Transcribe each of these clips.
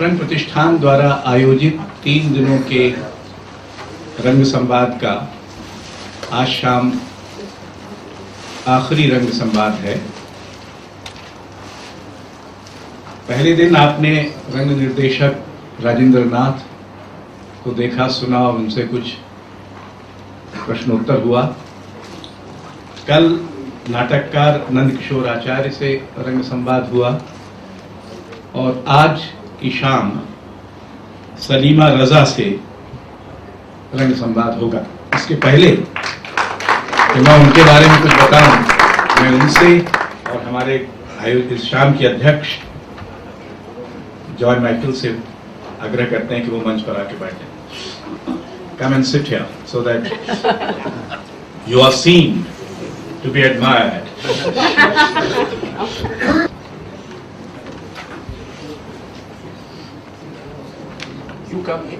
नटरंग प्रतिष्ठान द्वारा आयोजित 3 दिनों के रंग संवाद का आज शाम आखिरी रंग संवाद है। पहले दिन आपने रंग निर्देशक राजेंद्र नाथ को देखा, सुना और उनसे कुछ प्रश्नोत्तर हुआ। कल नाटककार नंद किशोर आचार्य से रंग संवाद हुआ और आज की शाम सलीमा रजा से रंग संवाद होगा। इसके पहले कि मैं उनके बारे में कुछ बताऊं, मैं उनसे और हमारे इस शाम के अध्यक्ष जॉय माइकल से आग्रह करते हैं कि वो मंच पर आके बैठे। Come and sit here so that you are seen to be admired. You come in.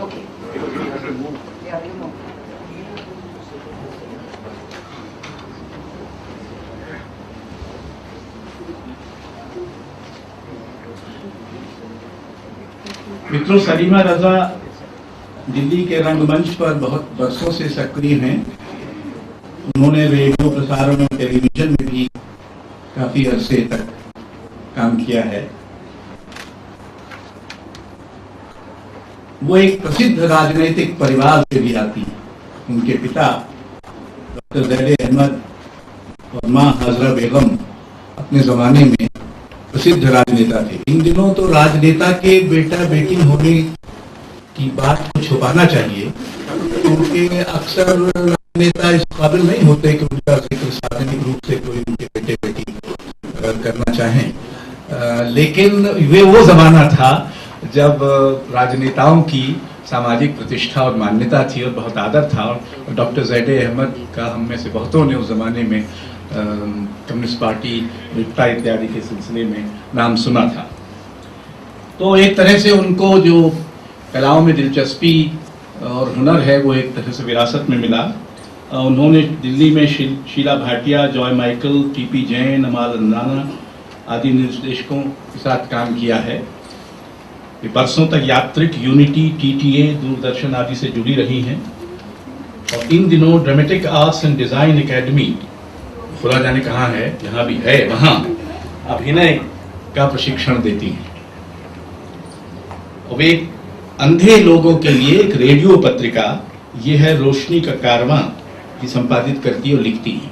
Okay. You have to move. Yeah, you move. मित्रों, सलीमा रजा दिल्ली के रंगमंच पर बहुत बरसों से सक्रिय हैं। उन्होंने रेडियो प्रसारण और टेलीविजन में भी काफी अरसे तक काम किया है। वो एक प्रसिद्ध राजनीतिक परिवार से भी आती है। उनके पिता डॉक्टर ज़ैदे अहमद और मां हजरा बेगम अपने जमाने में प्रसिद्ध राजनेता थे। इन दिनों तो राजनेता के बेटा बेटी होने की बात को छुपाना चाहिए, क्योंकि अक्सर राजनेता इस काबिल नहीं होते कि उनका जिक्र सार्वजनिक रूप से कोई उनके बेटे बेटी करना चाहें। लेकिन वे वो जमाना था जब राजनेताओं की सामाजिक प्रतिष्ठा और मान्यता थी और बहुत आदर था। और डॉक्टर ज़ैदे अहमद का हम में से बहुतों ने उस जमाने में कम्युनिस्ट पार्टी, विपता इत्यादि के सिलसिले में नाम सुना था। तो एक तरह से उनको जो कलाओं में दिलचस्पी और हुनर है वो एक तरह से विरासत में मिला। उन्होंने दिल्ली में Sheela Bhatia, Joy Michael, TP Jain, Amal अंदाना आदि निर्देशकों के साथ काम किया है। ये बरसों तक यात्रिक, यूनिटी, टीटीए, दूरदर्शन आदि से जुड़ी रही हैं और इन दिनों dramatic arts and design academy, खुला जाने कहाँ है, जहाँ भी है वहाँ अभिनय का प्रशिक्षण देती हैं। और वे अंधे लोगों के लिए एक रेडियो पत्रिका, ये है रोशनी का कारवां, की संपादित करती और लिखती हैं।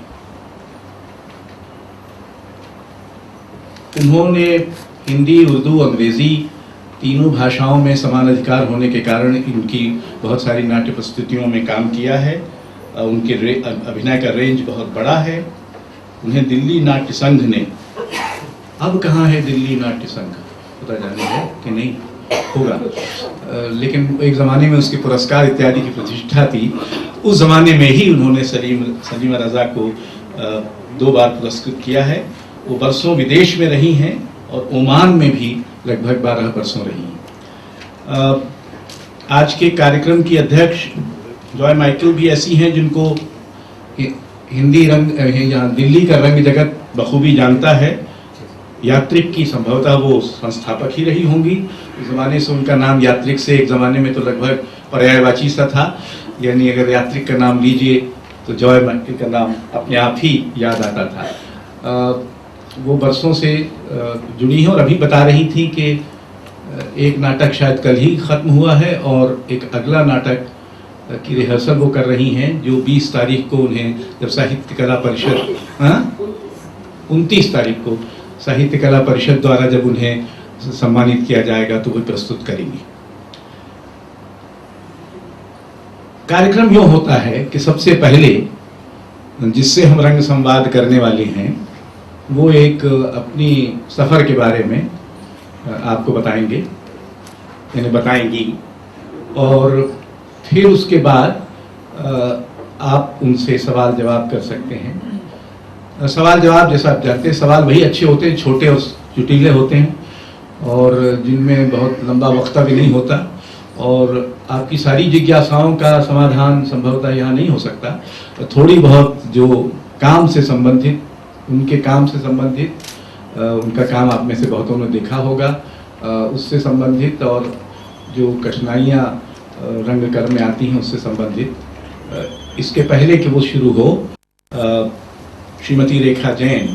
उन्होंने हिंदी, उर्दू, अंग्रेजी तीनों भाषाओं में समान अधिकार होने के कारण इनकी बहुत सारी नाट्य प्रस्तुतियों में काम किया है। उनके अभिनय का रेंज बहुत बड़ा है। उन्हें दिल्ली नाट्य संघ ने, अब कहाँ है दिल्ली नाट्य संघ, पता जाने है कि नहीं होगा, लेकिन एक ज़माने में उसके पुरस्कार इत्यादि की प्रतिष्ठा थी। उस ज़माने में ही उन्होंने सलीमा रजा को 2 बार पुरस्कृत किया है। वो बरसों विदेश में रही हैं और ओमान में भी लगभग 12 बरसों रही हैं। आज के कार्यक्रम की अध्यक्ष जॉय माइकल भी ऐसी हैं जिनको हिंदी रंग या दिल्ली का रंग जगत बखूबी जानता है। यात्रिक की संभवतः वो संस्थापक ही रही होंगी। इस जमाने से उनका नाम यात्रिक से एक जमाने में तो लगभग पर्यायवाची सा था, यानी अगर यात्रिक का नाम लीजिए तो जॉय माइकल का नाम अपने आप ही याद आता था। वो बरसों से जुड़ी हैं और अभी बता रही थी कि एक नाटक शायद कल ही खत्म हुआ है और एक अगला नाटक की रिहर्सल वो कर रही हैं, जो 20 तारीख को उन्हें, जब साहित्य कला परिषद 29 तारीख को साहित्य कला परिषद द्वारा जब उन्हें सम्मानित किया जाएगा तो वो प्रस्तुत करेंगी। कार्यक्रम यूँ होता है कि सबसे पहले जिससे हम रंग संवाद करने वाले हैं वो एक अपनी सफ़र के बारे में आपको बताएंगे, यानी बताएंगी, और फिर उसके बाद आप उनसे सवाल जवाब कर सकते हैं। सवाल जवाब जैसा आप जानते हैं, सवाल वही अच्छे होते हैं, छोटे और चुटीले होते हैं और जिनमें बहुत लंबा वक्ता भी नहीं होता और आपकी सारी जिज्ञासाओं का समाधान संभवतः यहाँ नहीं हो सकता। थोड़ी बहुत जो काम से संबंधित, उनके काम से संबंधित, उनका काम आप में से बहुतों ने देखा होगा, उससे संबंधित और जो कठिनाइयाँ रंगकर्म में आती हैं उससे संबंधित, इसके पहले कि वो शुरू हो, श्रीमती रेखा जैन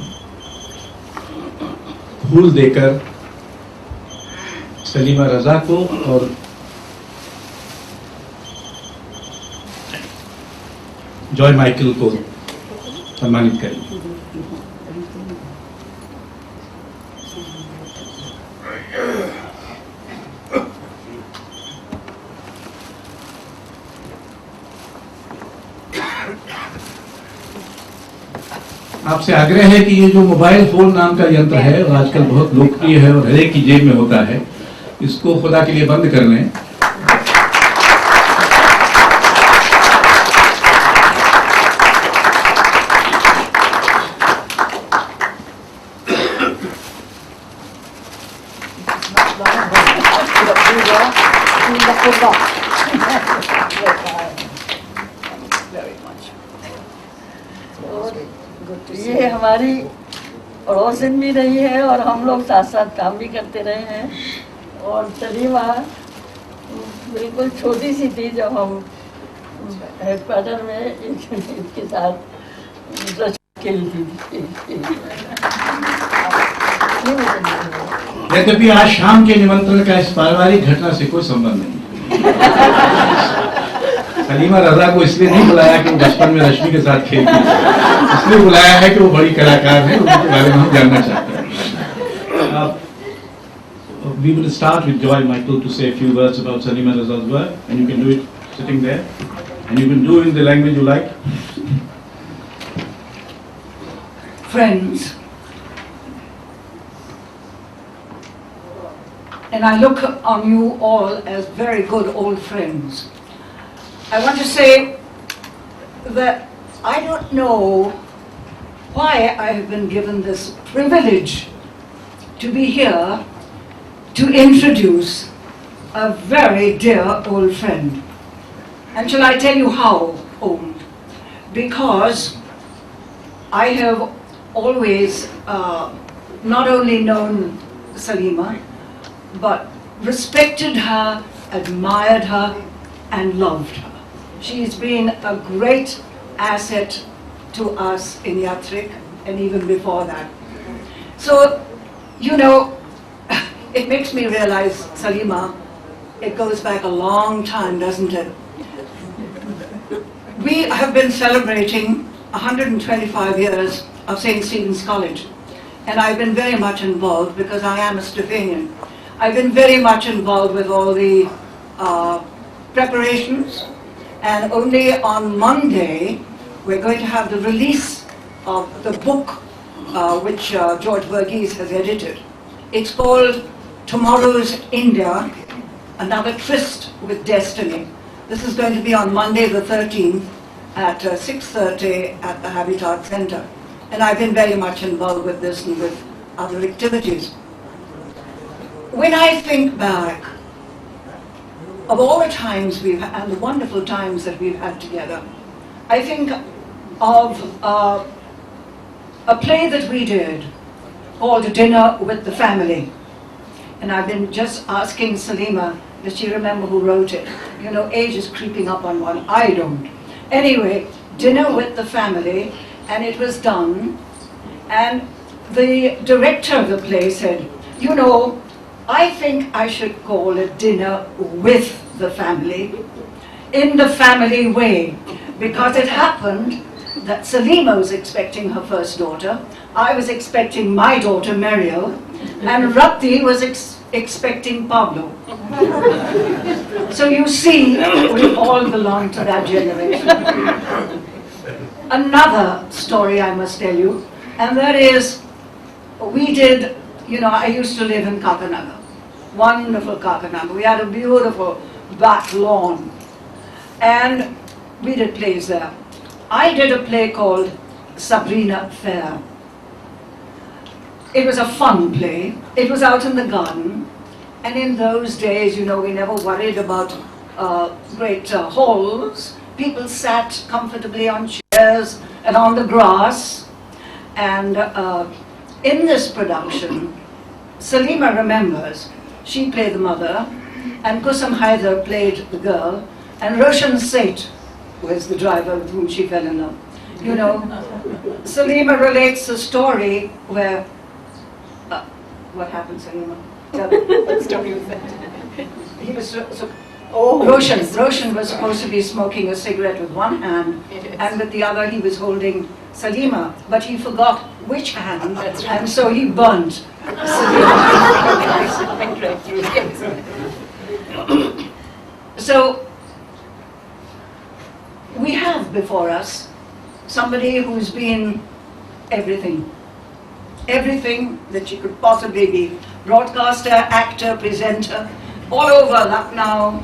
फूल देकर सलीमा रजा को और जॉय माइकल को सम्मानित करेंगे। आपसे आग्रह है कि ये जो मोबाइल फोन नाम का यंत्र है और आजकल बहुत लोकप्रिय है और हर एक की जेब में होता है, इसको खुदा के लिए बंद कर लें। ये हमारी पड़ोसन भी रही है और हम लोग साथ साथ काम भी करते रहे हैं। और सलीमा बिल्कुल छोटी सी थी जब हम हेडक्वार्टर में इनके साथ खेलती थी। यद्यपि आज शाम के निमंत्रण का इस पारिवारिक घटना से कोई संबंध नहीं। सलीमा रजा को इसलिए नहीं बुलाया कि वो बचपन में रश्मि के साथ खेलती थी, इसलिए बुलाया है कि वो बड़ी कलाकार है, उनके बारे में हम जानना चाहते हैं। We will start with Joy Michael to say a few words about Salima Raza's work, and you can do it sitting there, and you can do it in the language you like. Friends, and I look on you all as very good old friends. I want to say that I don't know why I have been given this privilege to be here to introduce a very dear old friend. And shall I tell you how old? Because I have always not only known Salima, but respected her, admired her, and loved her. She's been a great asset to us in Yatrik and even before that. So, you know, it makes me realize, Salima, it goes back a long time, doesn't it? We have been celebrating 125 years of St. Stephen's College, and I've been very much involved because I am a Stephanian. I've been very much involved with all the preparations, and only on Monday we're going to have the release of the book which George Verghese has edited. It's called Tomorrow's India, Another Tryst with Destiny. This is going to be on Monday the 13th at 6:30 at the Habitat Center. And I've been very much involved with this and with other activities. When I think back of all the times we've had, and the wonderful times that we've had together, I think of a play that we did called Dinner with the Family. And I've been just asking Salima, does she remember who wrote it? You know, age is creeping up on one. I don't. Anyway, Dinner with the Family, and it was done. And the director of the play said, you know, I think I should call it Dinner with the Family, in the family way, because it happened that Salima was expecting her first daughter, I was expecting my daughter Mariel, and Rati was expecting Pablo. So you see, we all belong to that generation. Another story I must tell you, and that is, we did, you know, I used to live in Kakanaga, wonderful Kakanaga. We had a beautiful back lawn, and we did plays there. I did a play called Sabrina Fair. It was a fun play. It was out in the garden. And in those days, you know, we never worried about great halls. People sat comfortably on chairs and on the grass. And in this production, Salima remembers she played the mother, and Kusum Haider played the girl, and Roshan Seth was the driver with whom she fell in love. You know, Salima relates a story where, what happened, Salima? What story was that? He was Oh, Roshan was supposed to be smoking a cigarette with one hand, Yes. and with the other he was holding Salima, but he forgot which hand, That's right. and so he burned Salima. Went right through. Yes. So we have before us somebody who's been everything. Everything that you could possibly be. Broadcaster, actor, presenter, all over Lucknow,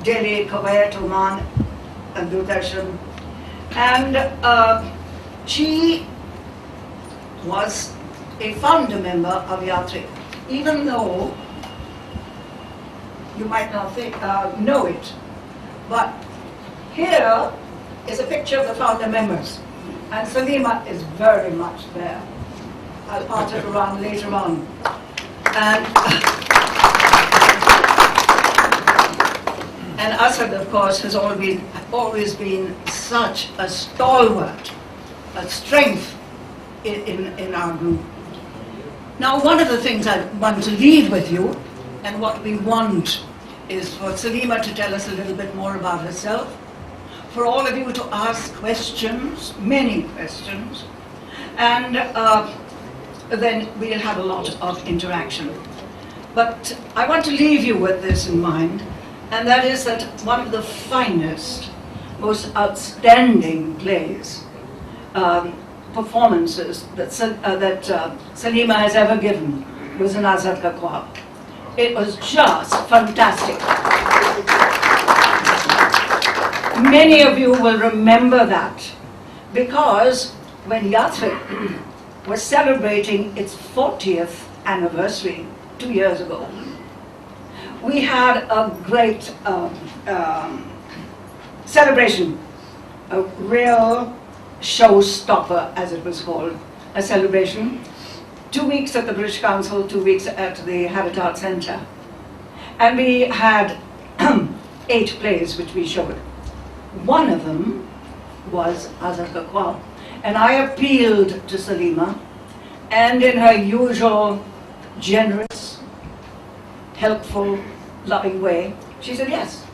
Delhi, Kuwait, Oman, and Doordarshan. And she was a founder member of Yatri, even though you might not know it. But here is a picture of the founder members, and Salima is very much there. I'll pass it around later on. And Asad, of course, has always been such a stalwart, a strength in our group. Now, one of the things I want to leave with you, and what we want, is for Salima to tell us a little bit more about herself, for all of you to ask questions, many questions, and then we'll have a lot of interaction. But I want to leave you with this in mind, and that is that one of the finest, most outstanding plays, performances that Salima has ever given was in Azad Ka Khwab. It was just fantastic. Many of you will remember that, because when Yatri was celebrating its 40th anniversary 2 years ago, we had a great celebration, a real showstopper, as it was called, a celebration. 2 weeks at the British Council, 2 weeks at the Habitat Centre. And we had 8 plays which we showed. One of them was Azad Ka Khwab. And I appealed to Salima, and in her usual generous, helpful, loving way, she said yes.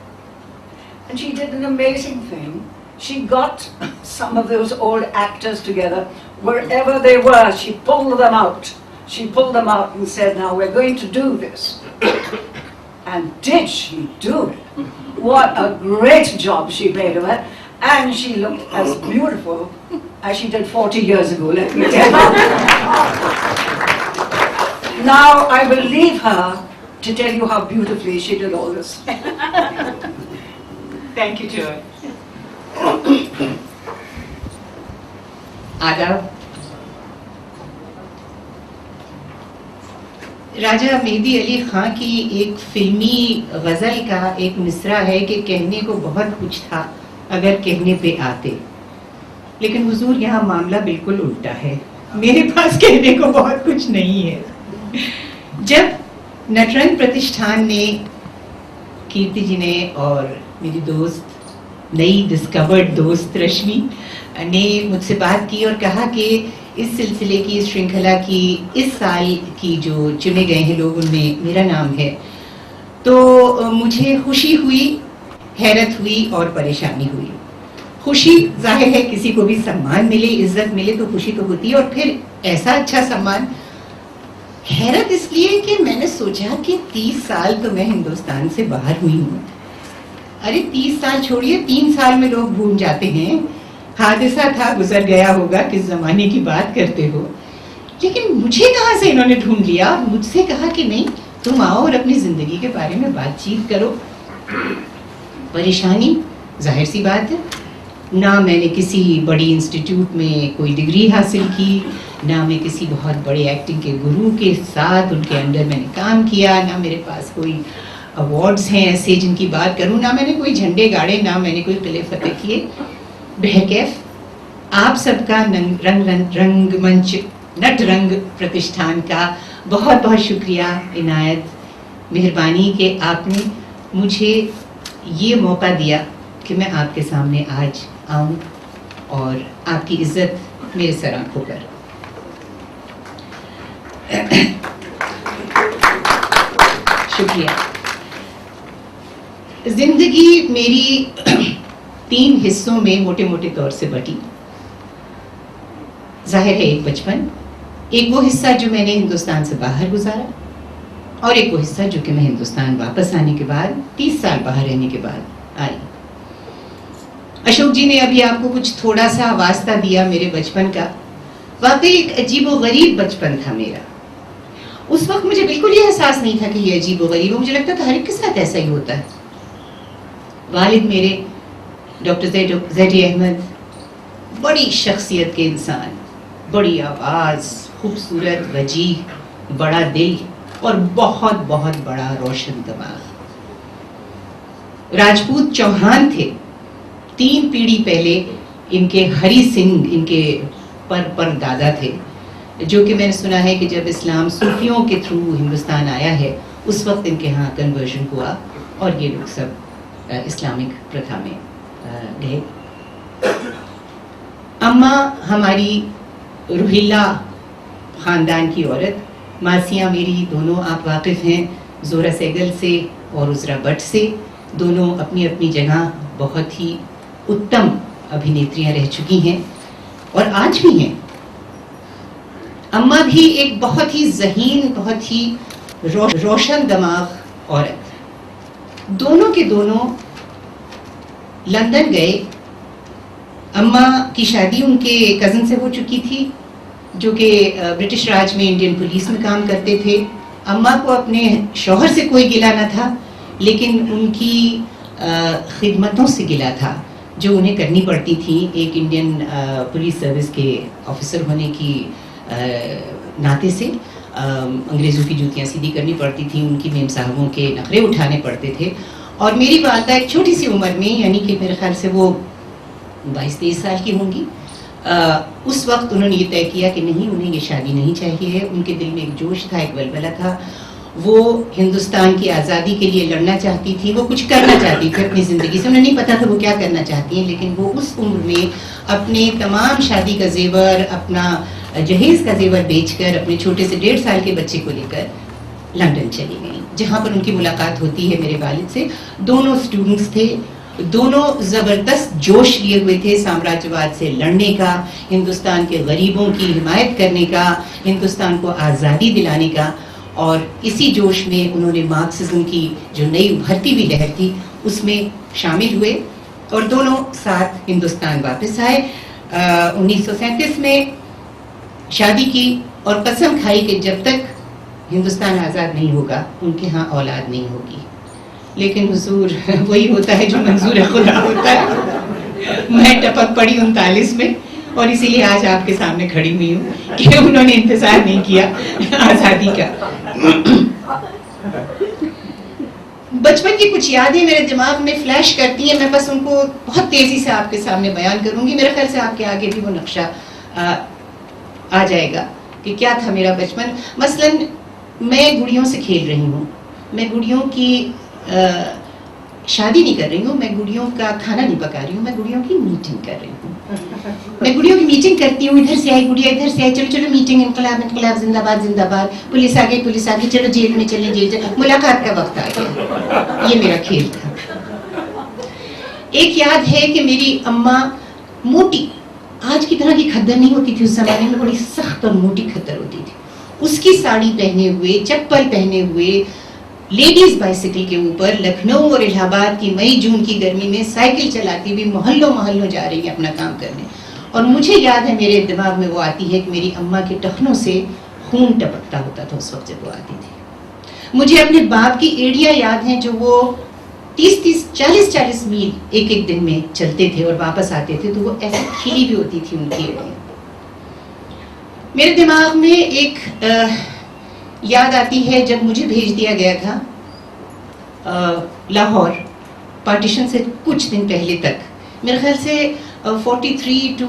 And she did an amazing thing. She got some of those old actors together, wherever they were, she pulled them out. She pulled them out and said, now we're going to do this. And did she do it? What a great job she made of it. And she looked as beautiful as she did 40 years ago, let me tell you. Now I will leave her to tell you how beautifully she did all this. Thank you, Joy. आदाब। राजा मेहदी अली खां की एक फिल्मी गज़ल का एक मिसरा है कि कहने को बहुत कुछ था अगर कहने पे आते, लेकिन हुजूर यहाँ मामला बिल्कुल उल्टा है। मेरे पास कहने को बहुत कुछ नहीं है। जब नटरंग प्रतिष्ठान ने, कीर्ति जी ने और मेरी दोस्त, नई डिस्कवर्ड दोस्त रश्मि ने मुझसे बात की और कहा कि इस सिलसिले की, इस श्रृंखला की, इस साल की जो चुने गए हैं लोग उनमें मेरा नाम है, तो मुझे खुशी हुई, हैरत हुई और परेशानी हुई। खुशी जाहिर है किसी को भी सम्मान मिले, इज्जत मिले तो खुशी तो होती है, और फिर ऐसा अच्छा सम्मान। हैरत इसलिए कि मैंने सोचा कि 30 साल तो मैं हिंदुस्तान से बाहर हुई हूँ। अरे 30 साल छोड़िए, 3 साल में लोग भूल जाते हैं, हादसा था, गुजर गया होगा, किस जमाने की बात करते हो। लेकिन मुझे कहाँ से इन्होंने ढूंढ लिया और मुझसे कहा कि नहीं, तुम आओ और अपनी जिंदगी के बारे में बातचीत करो। परेशानी जाहिर सी बात है, ना मैंने किसी बड़ी इंस्टीट्यूट में कोई डिग्री हासिल की, ना मैं किसी बहुत बड़े एक्टिंग के गुरु के साथ उनके अंडर मैंने काम किया, ना मेरे पास कोई अवार्ड्स हैं ऐसे जिनकी बात करूं, ना मैंने कोई झंडे गाड़े, ना मैंने कोई किले फतेह किए। बहकैफ आप सबका रंगमंच नटरंग प्रतिष्ठान का बहुत बहुत शुक्रिया इनायत, मेहरबानी कि आपने मुझे ये मौका दिया कि मैं आपके सामने आज आऊं और आपकी इज्जत मेरे सर आंखों पर। शुक्रिया। जिंदगी मेरी 3 हिस्सों में मोटे मोटे तौर से बटी। जाहिर है एक बचपन, एक वो हिस्सा जो मैंने हिंदुस्तान से बाहर गुजारा, और एक वो हिस्सा जो कि मैं हिंदुस्तान वापस आने के बाद 30 साल बाहर रहने के बाद आई। अशोक जी ने अभी आपको कुछ थोड़ा सा वास्ता दिया मेरे बचपन का। वाकई एक अजीबोगरीब बचपन था मेरा। उस वक्त मुझे बिल्कुल ये एहसास नहीं था कि ये अजीबोगरीब है, मुझे लगता था हर एक के साथ ऐसा ही होता है। वालिद मेरे डॉक्टर ज़ेडी अहमद, बड़ी शख्सियत के इंसान, बड़ी आवाज़, खूबसूरत, वजीह, बड़ा दिल और बहुत बहुत बड़ा रोशन दिमाग। राजपूत चौहान थे। 3 पीढ़ी पहले इनके हरी सिंह इनके पर दादा थे, जो कि मैंने सुना है कि जब इस्लाम सूफियों के थ्रू हिंदुस्तान आया है उस वक्त इनके यहाँ कन्वर्जन हुआ और ये लोग सब इस्लामिक प्रथा में गए। अम्मा हमारी रोहिल्ला ख़ानदान की औरत, मासियाँ मेरी दोनों आप वाकिफ़ हैं ज़ोरा सहगल से और उज़रा भट्ट से। दोनों अपनी अपनी जगह बहुत ही उत्तम अभिनेत्रियाँ रह चुकी हैं और आज भी हैं। अम्मा भी एक बहुत ही ज़हीन, बहुत ही रोशन दिमाग औरत। दोनों के दोनों लंदन गए। अम्मा की शादी उनके कज़न से हो चुकी थी जो कि ब्रिटिश राज में इंडियन पुलिस में काम करते थे। अम्मा को अपने शौहर से कोई गिला न था, लेकिन उनकी खिदमतों से गिला था जो उन्हें करनी पड़ती थी एक इंडियन पुलिस सर्विस के ऑफिसर होने की नाते से। अंग्रेज़ों की जूतियाँ सीधी करनी पड़ती थी, उनकी मेम साहबों के नखरे उठाने पड़ते थे। और मेरी वालदा एक छोटी सी उम्र में, यानी कि मेरे ख्याल से वो 22-23 साल की होंगी, उस वक्त उन्होंने ये तय किया कि नहीं, उन्हें ये शादी नहीं चाहिए है। उनके दिल में एक जोश था, एक बलबला था। वो हिंदुस्तान की आज़ादी के लिए लड़ना चाहती थी, वो कुछ करना चाहती थी अपनी ज़िंदगी से। उन्हें नहीं पता था वो क्या करना चाहती हैं, लेकिन वो उस उम्र में अपने तमाम शादी का जेवर, अपना जहेज़ का जेवर बेचकर अपने छोटे से 1.5 साल के बच्चे को लेकर लंदन चली गई, जहाँ पर उनकी मुलाकात होती है मेरे वालिद से। दोनों स्टूडेंट्स थे, दोनों ज़बरदस्त जोश लिए हुए थे साम्राज्यवाद से लड़ने का, हिंदुस्तान के गरीबों की हिमायत करने का, हिंदुस्तान को आज़ादी दिलाने का। और इसी जोश में उन्होंने मार्क्सिज्म की जो नई उभरती हुई लहर थी उसमें शामिल हुए और दोनों साथ हिंदुस्तान वापस आए। 1937 में शादी की और कसम खाई कि जब तक हिंदुस्तान आज़ाद नहीं होगा उनके यहाँ औलाद नहीं होगी। लेकिन हुजूर वही होता है जो मंजूर खुदा होता है। मैं टपक पड़ी 39 में और इसीलिए आज आपके सामने खड़ी हुई हूँ कि उन्होंने इंतजार नहीं किया आज़ादी का। बचपन की कुछ यादें मेरे दिमाग में फ्लैश करती हैं, मैं बस उनको बहुत तेज़ी से आपके सामने बयान करूँगी। मेरे ख्याल से आपके आगे भी वो नक्शा आ जाएगा कि क्या था मेरा बचपन। मसलन मैं गुड़ियों से खेल रही हूँ, मैं गुड़ियों की शादी नहीं कर रही हूँ, मैं गुड़ियों का खाना नहीं पका रही हूँ, मैं गुड़ियों की मीटिंग कर रही हूँ। मैं गुड़ियों की मीटिंग करती हूँ, इधर से आई गुड़िया, इधर से आई, चलो चलो मीटिंग, इनकलाब इनकलाब, जिंदाबाद जिंदाबाद, पुलिस आ गई, चलो जेल में चले, जेल मुलाकात का वक्त आ गया। ये मेरा खेल था। एक याद है कि मेरी अम्मा मोटी, आज की तरह की खद्दर नहीं होती थी, उस जमाने में बड़ी सख्त और मोटी खद्दर होती थी। उसकी साड़ी पहने हुए, चप्पल पहने हुए, लेडीज बाइसिकल के ऊपर लखनऊ और इलाहाबाद की मई जून की गर्मी में साइकिल चलाती हुई मोहल्लों मोहल्लों जा रही है अपना काम करने। और मुझे याद है, मेरे दिमाग में वो आती है कि मेरी अम्मा के टखनों से खून टपकता होता था उस वक्त जब वो आती थी। मुझे अपने बाप की एड़ियाँ याद हैं जो वो 30-30, 40-40 मील एक एक दिन में चलते थे और वापस आते थे, तो वो ऐसे खिली भी होती थी उनकी एड़ियाँ। मेरे दिमाग में एक याद आती है जब मुझे भेज दिया गया था लाहौर, पार्टीशन से कुछ दिन पहले तक, मेरे ख्याल से 43 to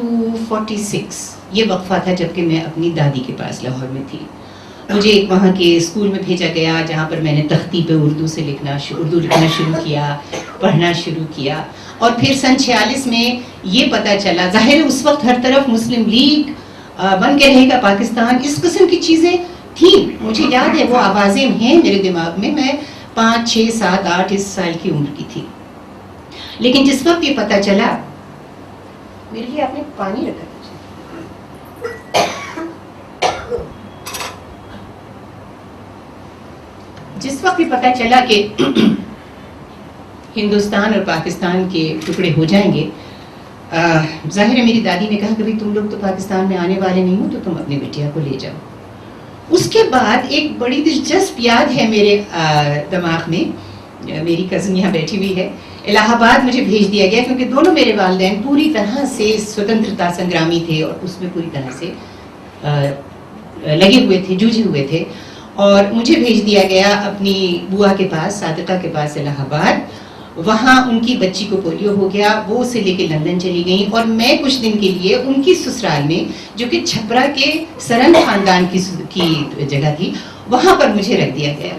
46 ये वक्फा था जबकि मैं अपनी दादी के पास लाहौर में थी। मुझे एक वहाँ के स्कूल में भेजा गया जहाँ पर मैंने तख्ती पे उर्दू लिखना शुरू किया, पढ़ना शुरू किया। और फिर सन 46 में ये पता चला, जाहिर है उस वक्त हर तरफ मुस्लिम लीग, बन के रहेगा पाकिस्तान, इस किस्म की चीज़ें थी। मुझे याद है वो आवाज़ें हैं मेरे दिमाग में। मैं 5, 6, 7, 8 इस साल की उम्र की थी। लेकिन जिस वक्त ये पता चला, मेरे लिए आपने पानी रखा था। जिस वक्त ये पता चला कि हिंदुस्तान और पाकिस्तान के टुकड़े हो जाएंगे, जाहिर है मेरी दादी ने कहा कि भाई तुम लोग तो पाकिस्तान में आने वाले नहीं हो, तो तुम अपनी बिटिया को ले जाओ। उसके बाद एक बड़ी दिलचस्प याद है मेरे दिमाग में, मेरी कज़न यहाँ बैठी हुई है, इलाहाबाद मुझे भेज दिया गया क्योंकि दोनों मेरे वालिदैन पूरी तरह से स्वतंत्रता संग्रामी थे और उसमें पूरी तरह से लगे हुए थे, जूझे हुए थे। और मुझे भेज दिया गया अपनी बुआ के पास, सादिका के पास इलाहाबाद। वहाँ उनकी बच्ची को पोलियो हो गया, वो उसे लेके लंदन चली गई और मैं कुछ दिन के लिए उनकी ससुराल में, जो कि छपरा के सरन खानदान की जगह थी, वहाँ पर मुझे रख दिया गया।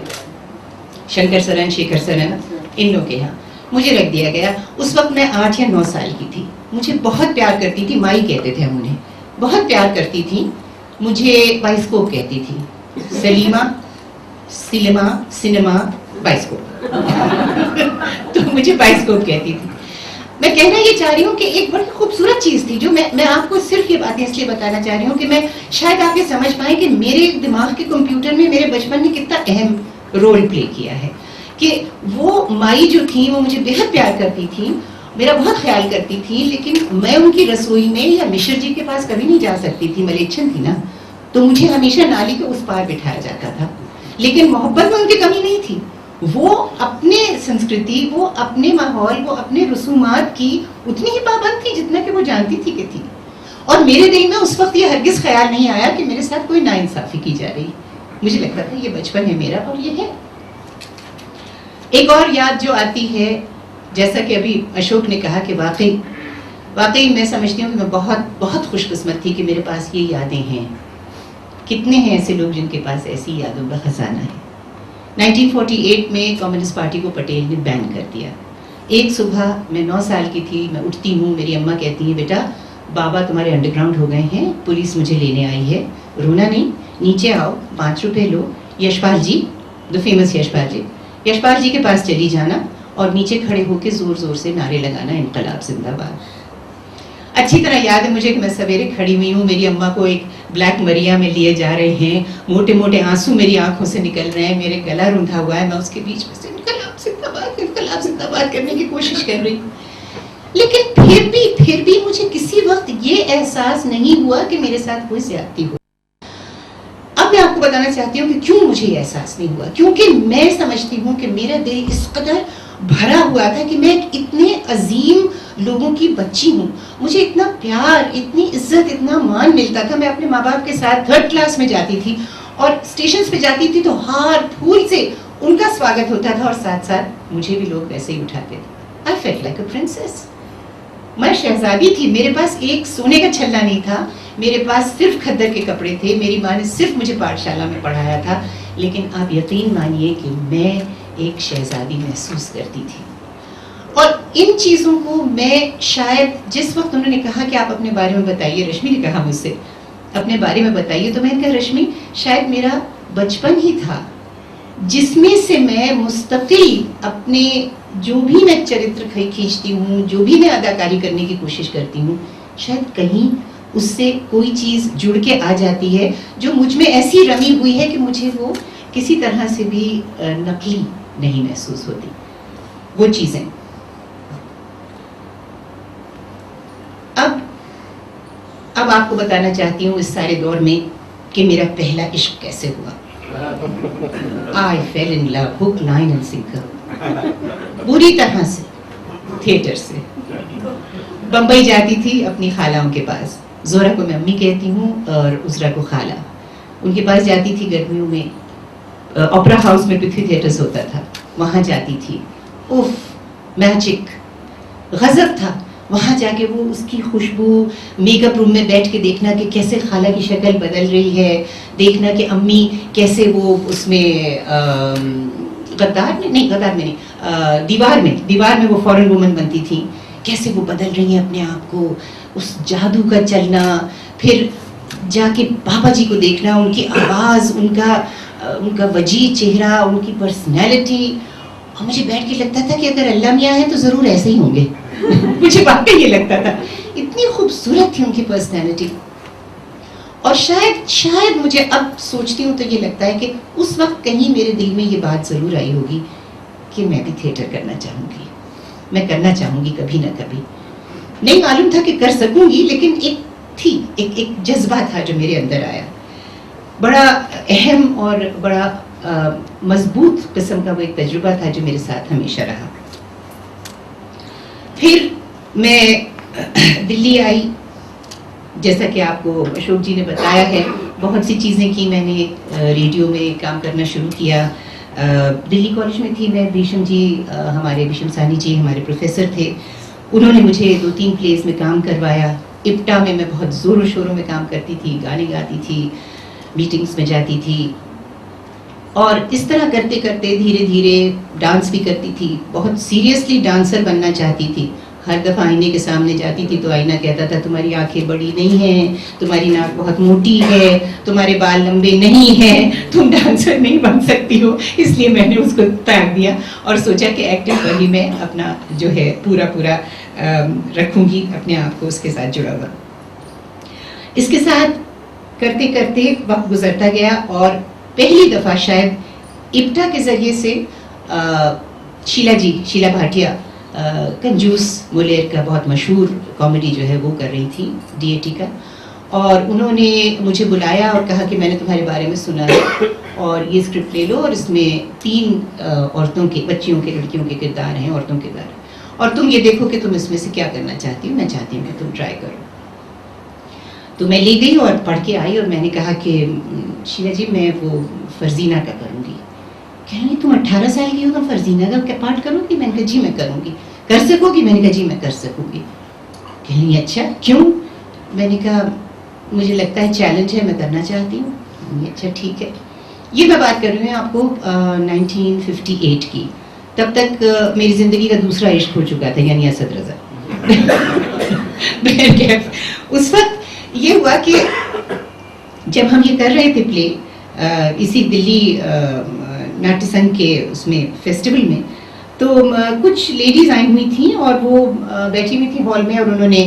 शंकर सरन, शेखर सरन, इन लोगों के यहाँ मुझे रख दिया गया। उस वक्त मैं 8 या 9 साल की थी। मुझे बहुत प्यार करती थी, माई कहते थे हम उन्हें, बहुत प्यार करती थी। मुझे बाइस्कोप कहती थी, सलीमा, सिनेमा, बाइस्कोप। तो मुझे बाइस्कोप कहती थी। मैं कहना ये चाह रही हूँ कि एक बड़ी खूबसूरत चीज़ थी जो मैं आपको सिर्फ ये बातें इसलिए बताना चाह रही हूँ कि मैं शायद आप ये समझ पाएं कि मेरे दिमाग के कंप्यूटर में मेरे बचपन ने कितना अहम रोल प्ले किया है। कि वो माई जो थी वो मुझे बेहद प्यार करती थी, मेरा बहुत ख्याल करती थी, लेकिन मैं उनकी रसोई में या मिश्र जी के पास कभी नहीं जा सकती थी, मलेच्छन थी ना, तो मुझे हमेशा नाली के उस पार बिठाया जाता था। लेकिन मोहब्बत में उनकी कमी नहीं थी। वो अपने संस्कृति, वो अपने माहौल, वो अपने रसूमात की उतनी ही पाबंद थी जितना कि वो जानती थी कि थी। और मेरे दिल में उस वक्त ये हरगिज ख्याल नहीं आया कि मेरे साथ कोई नाइंसाफी की जा रही। मुझे लगता था ये बचपन है मेरा और ये है। एक और याद जो आती है, जैसा कि अभी अशोक ने कहा कि वाकई मैं समझती हूँ कि मैं बहुत बहुत खुशकिस्मत थी कि मेरे पास ये यादें हैं। कितने हैं ऐसे लोग जिनके पास ऐसी यादों का खजाना है। 1948 में कम्युनिस्ट पार्टी को पटेल ने बैन कर दिया। एक सुबह मैं 9 साल की थी, मैं उठती हूँ, मेरी अम्मा कहती है बेटा बाबा तुम्हारे अंडरग्राउंड हो गए हैं, पुलिस मुझे लेने आई है, रोना नहीं, नीचे आओ, 5 रुपए लो, यशपाल जी, द फेमस यशपाल जी के पास चली जाना और नीचे खड़े होकर जोर जोर से नारे लगाना, इनकलाब जिंदाबाद। अच्छी तरह याद है मुझे कि मैं सवेरे खड़ी हुई हूँ, मेरी अम्मा को एक ब्लैक मरिया में लिए जा रहे हैं, मोटे मोटे आंसू मेरी आंखों से निकल रहे हैं, मेरे गला रूंधा हुआ है, मैं उसके बीच में से इनकलाब जिंदाबाद करने की कोशिश कर रही हूँ। लेकिन फिर भी मुझे किसी वक्त ये एहसास नहीं हुआ कि मेरे साथ कोई ज्यादती हो। अब मैं आपको बताना चाहती हूँ कि क्यों मुझे ये एहसास नहीं हुआ। क्योंकि मैं समझती हूँ कि मेरा दिल इस कदर भरा हुआ था कि मैं इतने अजीम लोगों की बच्ची हूँ, मुझे इतना प्यार, इतनी इज्जत, इतना मान मिलता था। मैं अपने माँ बाप के साथ 3rd क्लास में जाती थी और स्टेशन पे जाती थी तो हार फूल से उनका स्वागत होता था और साथ साथ मुझे भी लोग वैसे ही उठाते थे। I felt like a princess. मैं शहजादी थी। मेरे पास एक सोने का छल्ला नहीं था, मेरे पास सिर्फ खद्दर के कपड़े थे। मेरी माँ ने सिर्फ मुझे पाठशाला में पढ़ाया था, लेकिन आप यकीन मानिए कि मैं एक शहजादी महसूस करती थी। और इन चीज़ों को मैं शायद जिस वक्त उन्होंने कहा कि आप अपने बारे में बताइए, रश्मि ने कहा मुझसे अपने बारे में बताइए, तो मैंने कहा रश्मि शायद मेरा बचपन ही था जिसमें से मैं मुस्तकिल अपने जो भी मैं चरित्र खींचती हूँ, जो भी मैं अदाकारी करने की कोशिश करती हूँ, शायद कहीं उससे कोई चीज़ जुड़ के आ जाती है जो मुझ में ऐसी रमी हुई है कि मुझे वो किसी तरह से भी नकली नहीं महसूस होती वो चीज़ें। अब आपको बताना चाहती हूँ इस सारे दौर में कि मेरा पहला इश्क कैसे हुआ। I fell in love, hook, line and sinker, बुरी तरह से, थिएटर से। बम्बई जाती थी अपनी खालाओं के पास, जोरा को मैं अम्मी कहती हूँ और उजरा को खाला। उनके पास जाती थी गर्मियों में, ओपेरा हाउस में पृथ्वी थिएटर्स होता था, वहाँ जाती थी। उफ, मैजिक, गजब था। वहाँ जाके वो उसकी खुशबू, मेकअप रूम में बैठ के देखना कि कैसे खाला की शक्ल बदल रही है, देखना कि अम्मी कैसे वो उसमें गद्दार में नहीं, दीवार में वो फॉरेन वुमन बनती थी, कैसे वो बदल रही हैं अपने आप को, उस जादू का चलना, फिर जाके पापा जी को देखना, उनकी आवाज़, उनका वजीह चेहरा, उनकी पर्सनैलिटी। और मुझे बैठ के लगता था कि अगर अल्लाह मियाँ है तो ज़रूर ऐसे ही होंगे। मुझे वाकई ये लगता था, इतनी खूबसूरत थी उनकी पर्सनैलिटी। और शायद मुझे अब सोचती हूँ तो ये लगता है कि उस वक्त कहीं मेरे दिल में ये बात ज़रूर आई होगी कि मैं भी थिएटर करना चाहूँगी, मैं करना चाहूँगी कभी ना कभी। नहीं मालूम था कि कर सकूँगी, लेकिन एक जज्बा था जो मेरे अंदर आया, बड़ा अहम और बड़ा मजबूत किस्म का वो एक तजुर्बा था जो मेरे साथ हमेशा रहा। फिर मैं दिल्ली आई, जैसा कि आपको अशोक जी ने बताया है, बहुत सी चीज़ें की मैंने, रेडियो में काम करना शुरू किया। दिल्ली कॉलेज में थी मैं, भीषम जी, हमारे भीषम सानी जी हमारे प्रोफेसर थे, उन्होंने मुझे 2-3 प्लेस में काम करवाया। इप्टा में मैं बहुत ज़ोरों शोरों में काम करती थी, गाने गाती थी, मीटिंग्स में जाती थी, और इस तरह करते करते धीरे धीरे डांस भी करती थी। बहुत सीरियसली डांसर बनना चाहती थी। हर दफ़ा आईने के सामने जाती थी तो आईना कहता था तुम्हारी आंखें बड़ी नहीं हैं, तुम्हारी नाक बहुत मोटी है, तुम्हारे बाल लंबे नहीं हैं, तुम डांसर नहीं बन सकती हो। इसलिए मैंने उसको त्याग दिया और सोचा कि एक्टिंग पर ही मैं अपना जो है पूरा रखूँगी अपने आप को उसके साथ जुड़ा हुआ। इसके साथ करते करते वक्त गुजरता गया और पहली दफ़ा शायद इप्टा के ज़रिए से शीला भाटिया, कंजूस मुलेर का बहुत मशहूर कॉमेडी जो है वो कर रही थी डीएटी का, और उन्होंने मुझे बुलाया और कहा कि मैंने तुम्हारे बारे में सुना है और ये स्क्रिप्ट ले लो, और इसमें 3 औरतों के, बच्चियों के, लड़कियों के किरदार हैं, औरतों के किरदार, और तुम ये देखो कि तुम इसमें से क्या करना चाहती हो। मैं चाहती हूँ कि तुम ट्राई करो। तो मैं ले गई और पढ़ के आई और मैंने कहा कि शीला जी मैं वो फर्जीना का करूँगी। कह रही तुम 18 साल की हो, तुम फर्जीना का क्या पार्ट करोगी? मैंने कहा जी मैं करूँगी। कर सकोगी? मैंने कहा जी मैं कर सकूँगी। कह रही अच्छा क्यों? मैंने कहा मुझे लगता है चैलेंज है, मैं करना चाहती हूँ। अच्छा ठीक है। ये मैं बात कर रही हूँ आपको 1958 की। तब तक मेरी ज़िंदगी का दूसरा इश्क हो चुका था, यानी असद रज़ा। उस वक्त ये हुआ कि जब हम ये कर रहे थे प्ले इसी दिल्ली नाट्य संघ के उसमें फेस्टिवल में, तो कुछ लेडीज़ आई हुई थी और वो बैठी हुई थी हॉल में, और उन्होंने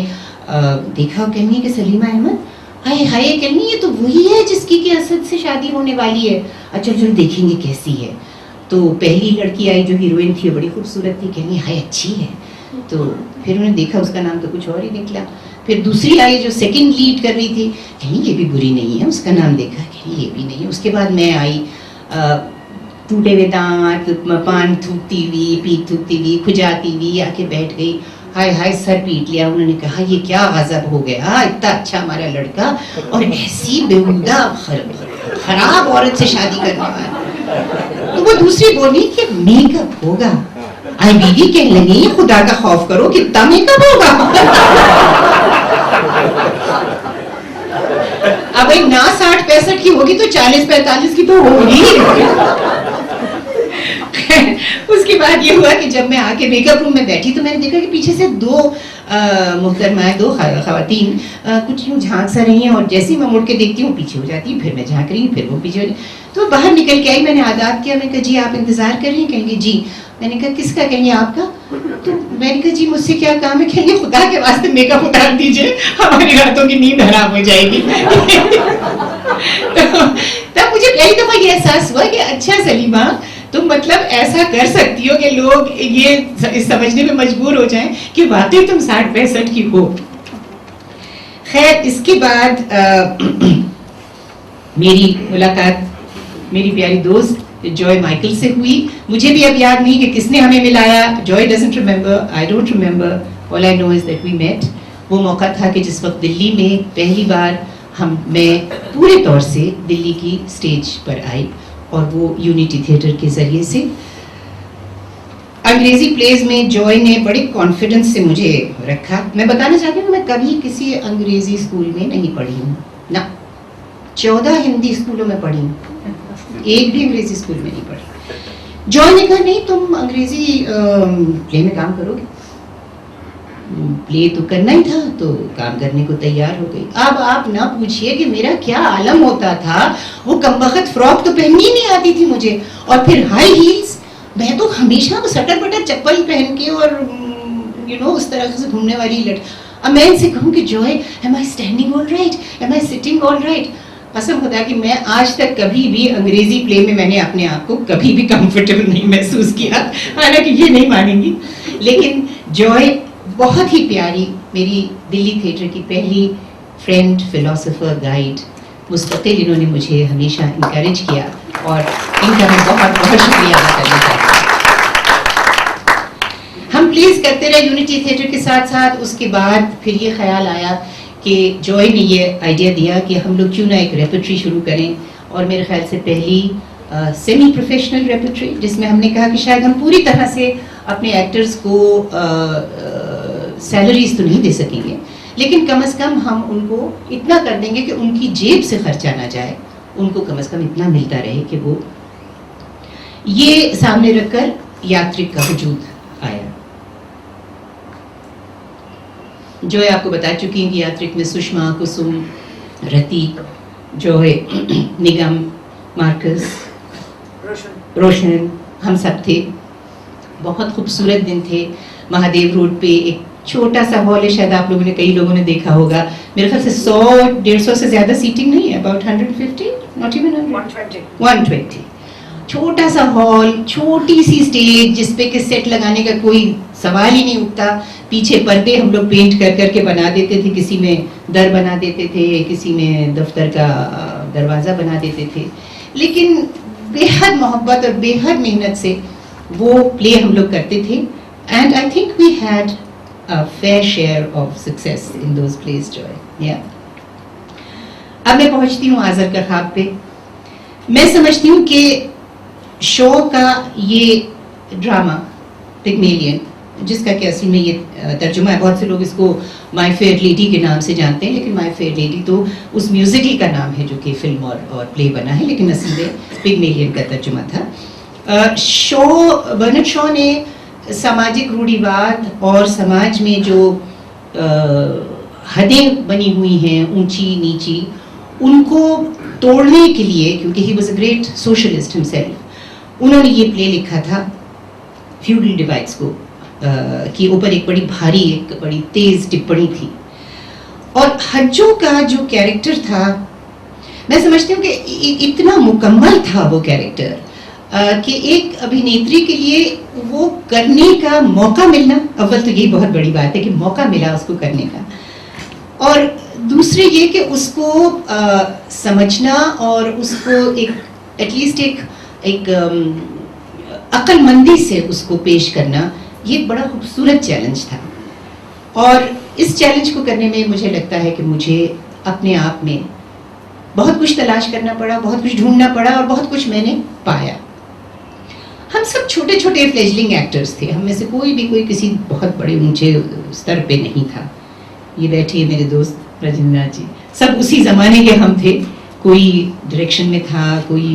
देखा और कहनी कि सलीमा अहमद, हाय हाय, कहनी ये तो वही है जिसकी कि असद से शादी होने वाली है। अच्छा चलो देखेंगे कैसी है। तो पहली लड़की आई जो हीरोइन थी, बड़ी खूबसूरत थी, कहनी हाय अच्छी है। तो फिर उन्होंने देखा, उसका नाम तो कुछ और ही निकला। फिर दूसरी आई जो सेकंड लीड कर रही थी, कहीं ये भी बुरी नहीं है, उसका नाम देखा, कहीं ये भी नहीं है। उसके बाद मैं आई, टूटे हुए दांत, पान थूकती हुई, पीठ थूकती हुई, खुजाती हुई, आके बैठ गई। हाय हाय सर पीट लिया। उन्होंने कहा ये क्या गजब हो गया, इतना अच्छा हमारा लड़का और ऐसी बेहुदा खराब औरत से शादी करने वाला। तो वो दूसरी बोली कि मेकअप होगा। आई बीवी कहने लगी खुदा का खौफ करो, कितना मेकअप होगा। अब भाई ना 60-65 की होगी तो 40-45 की तो होगी। उसके बाद ये हुआ कि जब मैं आके मेकअप रूम में बैठी तो मैंने देखा कि पीछे से 2 मुहतरमाएं, 2 खवातीन कुछ यूँ झांक सा रही हैं, और जैसे ही मैं मुड़ के देखती हूँ पीछे हो जाती हूँ, फिर मैं झांक रही हूँ, फिर वो पीछे हो जाती। तो बाहर निकल के आई, मैंने आदाब किया, मैंने कहा जी आप इंतजार कर रही हैं? कहेंगे जी। मैंने कहा किसका? कहेंगे आपका। तो मैंने कहा जी मुझसे क्या काम है? कहेंगे खुदा के वास्ते मेकअप उतार दीजिए, हमारी रातों की नींद हराम हो जाएगी। तो तब मुझे पहली दफा ये एहसास हुआ कि अच्छा सलीमा तुम मतलब ऐसा कर सकती हो कि लोग ये समझने में मजबूर हो जाएं कि वाकई तुम 60-65 की हो। खैर इसके बाद मेरी मुलाकात मेरी प्यारी दोस्त जॉय माइकल से हुई। मुझे भी अब याद नहीं कि किसने हमें मिलाया। Joy doesn't remember, I don't remember, all I know is that we met. वो मौका था कि जिस वक्त दिल्ली में पहली बार मैं पूरे तौर से दिल्ली की स्टेज पर आई, और वो यूनिटी थिएटर के ज़रिए से। आई अंग्रेजी प्लेज में जॉय ने बड़े कॉन्फिडेंस से मुझे रखा। मैं बताना चाहती हूँ मैं कभी किसी अंग्रेजी स्कूल में नहीं पढ़ी हूँ ना, 14 हिंदी स्कूलों में पढ़ी हूँ, एक भी अंग्रेजी स्कूल में नहीं पढ़ी। जॉय ने कहा नहीं तुम अंग्रेजी प्ले में काम करोगे। प्ले तो करना ही था तो काम करने को तैयार हो गई। अब आप ना पूछिए कि मेरा क्या आलम होता था, वो कमबख्त फ्रॉक तो पहननी नहीं आती थी मुझे, और फिर हाई हील्स। मैं तो हमेशा सटर बटर चप्पल पहन के और उस तरह से घूमने वाली लड़। अब मैं इनसे कहूँ कि Joy am I standing all right, am I sitting all right, कसम खुदा कि मैं आज तक कभी भी अंग्रेजी प्ले में मैंने अपने आप को कभी भी कंफर्टेबल नहीं महसूस किया, हालांकि ये नहीं मानेंगी। लेकिन जॉय बहुत ही प्यारी, मेरी दिल्ली थिएटर की पहली फ्रेंड, फिलोसोफर, गाइड, मुस्तकिल इन्होंने मुझे हमेशा इनकरेज किया और इनका मैं बहुत बहुत शुक्रिया अदा करना चाहती हूँ। हम प्लेस करते रहे यूनिटी थिएटर के साथ साथ। उसके बाद फिर ये ख्याल आया कि जॉय ने ये आइडिया दिया कि हम लोग क्यों ना एक रेपर्टरी शुरू करें, और मेरे ख्याल से पहली सेमी प्रोफेशनल रेपर्टरी, जिसमें हमने कहा कि शायद हम पूरी तरह से अपने एक्टर्स को सैलरीज तो नहीं दे सकेंगे, लेकिन कम से कम हम उनको इतना कर देंगे कि उनकी जेब से खर्चा ना जाए, उनको कम से कम इतना मिलता रहे कि वो। ये सामने रखकर यात्रिक का वजूद आया। जो है आपको बता चुकी हैं कि यात्रिक में सुषमा, कुसुम, रतीक, जो है निगम, मार्कस, रोशन, हम सब थे। बहुत खूबसूरत दिन थे। महादेव रोड पे एक छोटा सा हॉल है, शायद आप लोगों ने, कई लोगों ने देखा होगा, मेरे ख्याल से 100-150 से ज्यादा सीटिंग नहीं है, अबाउट 150, नॉट इवन 120। छोटा सा हॉल, छोटी सी स्टेज जिसपे कि सेट लगाने का कोई सवाल ही नहीं उठता। पीछे पर्दे हम लोग पेंट कर करके बना देते थे, किसी में दर बना देते थे, किसी में दफ्तर का दरवाजा बना देते थे, लेकिन बेहद मोहब्बत और बेहद मेहनत से वो प्ले हम लोग करते थे। And I think we had a fair share of success in those plays, Joy. Yeah. अब मैं पहुंचती हूँ आज़र का ख्वाब पे। मैं समझती हूँ कि शो का ये ड्रामा पिग्मेलियन, जिसका कि असल में ये तर्जुमा है, बहुत से लोग इसको माय फेयर लेडी के नाम से जानते हैं, लेकिन माय फेयर लेडी तो उस म्यूजिकल का नाम है जो कि फिल्म और प्ले बना है, लेकिन असल में पिग्मेलियन का तर्जुमा था। शो, बर्नार्ड शॉ ने सामाजिक रूढ़िवाद और समाज में जो हदें बनी हुई हैं ऊंची नीची, उनको तोड़ने के लिए, क्योंकि he was a great socialist himself, उन्होंने ये प्ले लिखा था फ्यूडल डिवाइड्स को के ऊपर एक बड़ी भारी, एक बड़ी तेज टिप्पणी थी। और हज्जो का जो कैरेक्टर था, मैं समझती हूँ कि इतना मुकम्मल था वो कैरेक्टर कि एक अभिनेत्री के लिए वो करने का मौका मिलना, अव्वल तो यही बहुत बड़ी बात है कि मौका मिला उसको करने का, और दूसरे ये कि उसको समझना और उसको एक एटलीस्ट एक अक्लमंदी से उसको पेश करना, ये बड़ा खूबसूरत चैलेंज था। और इस चैलेंज को करने में मुझे लगता है कि मुझे अपने आप में बहुत कुछ तलाश करना पड़ा, बहुत कुछ ढूंढना पड़ा, और बहुत कुछ मैंने पाया। हम सब छोटे छोटे फ्लेजलिंग एक्टर्स थे, हम में से कोई किसी बहुत बड़े ऊंचे स्तर पे नहीं था। ये बैठे मेरे दोस्त राजेंद्र जी, सब उसी ज़माने के हम थे। कोई डायरेक्शन में था, कोई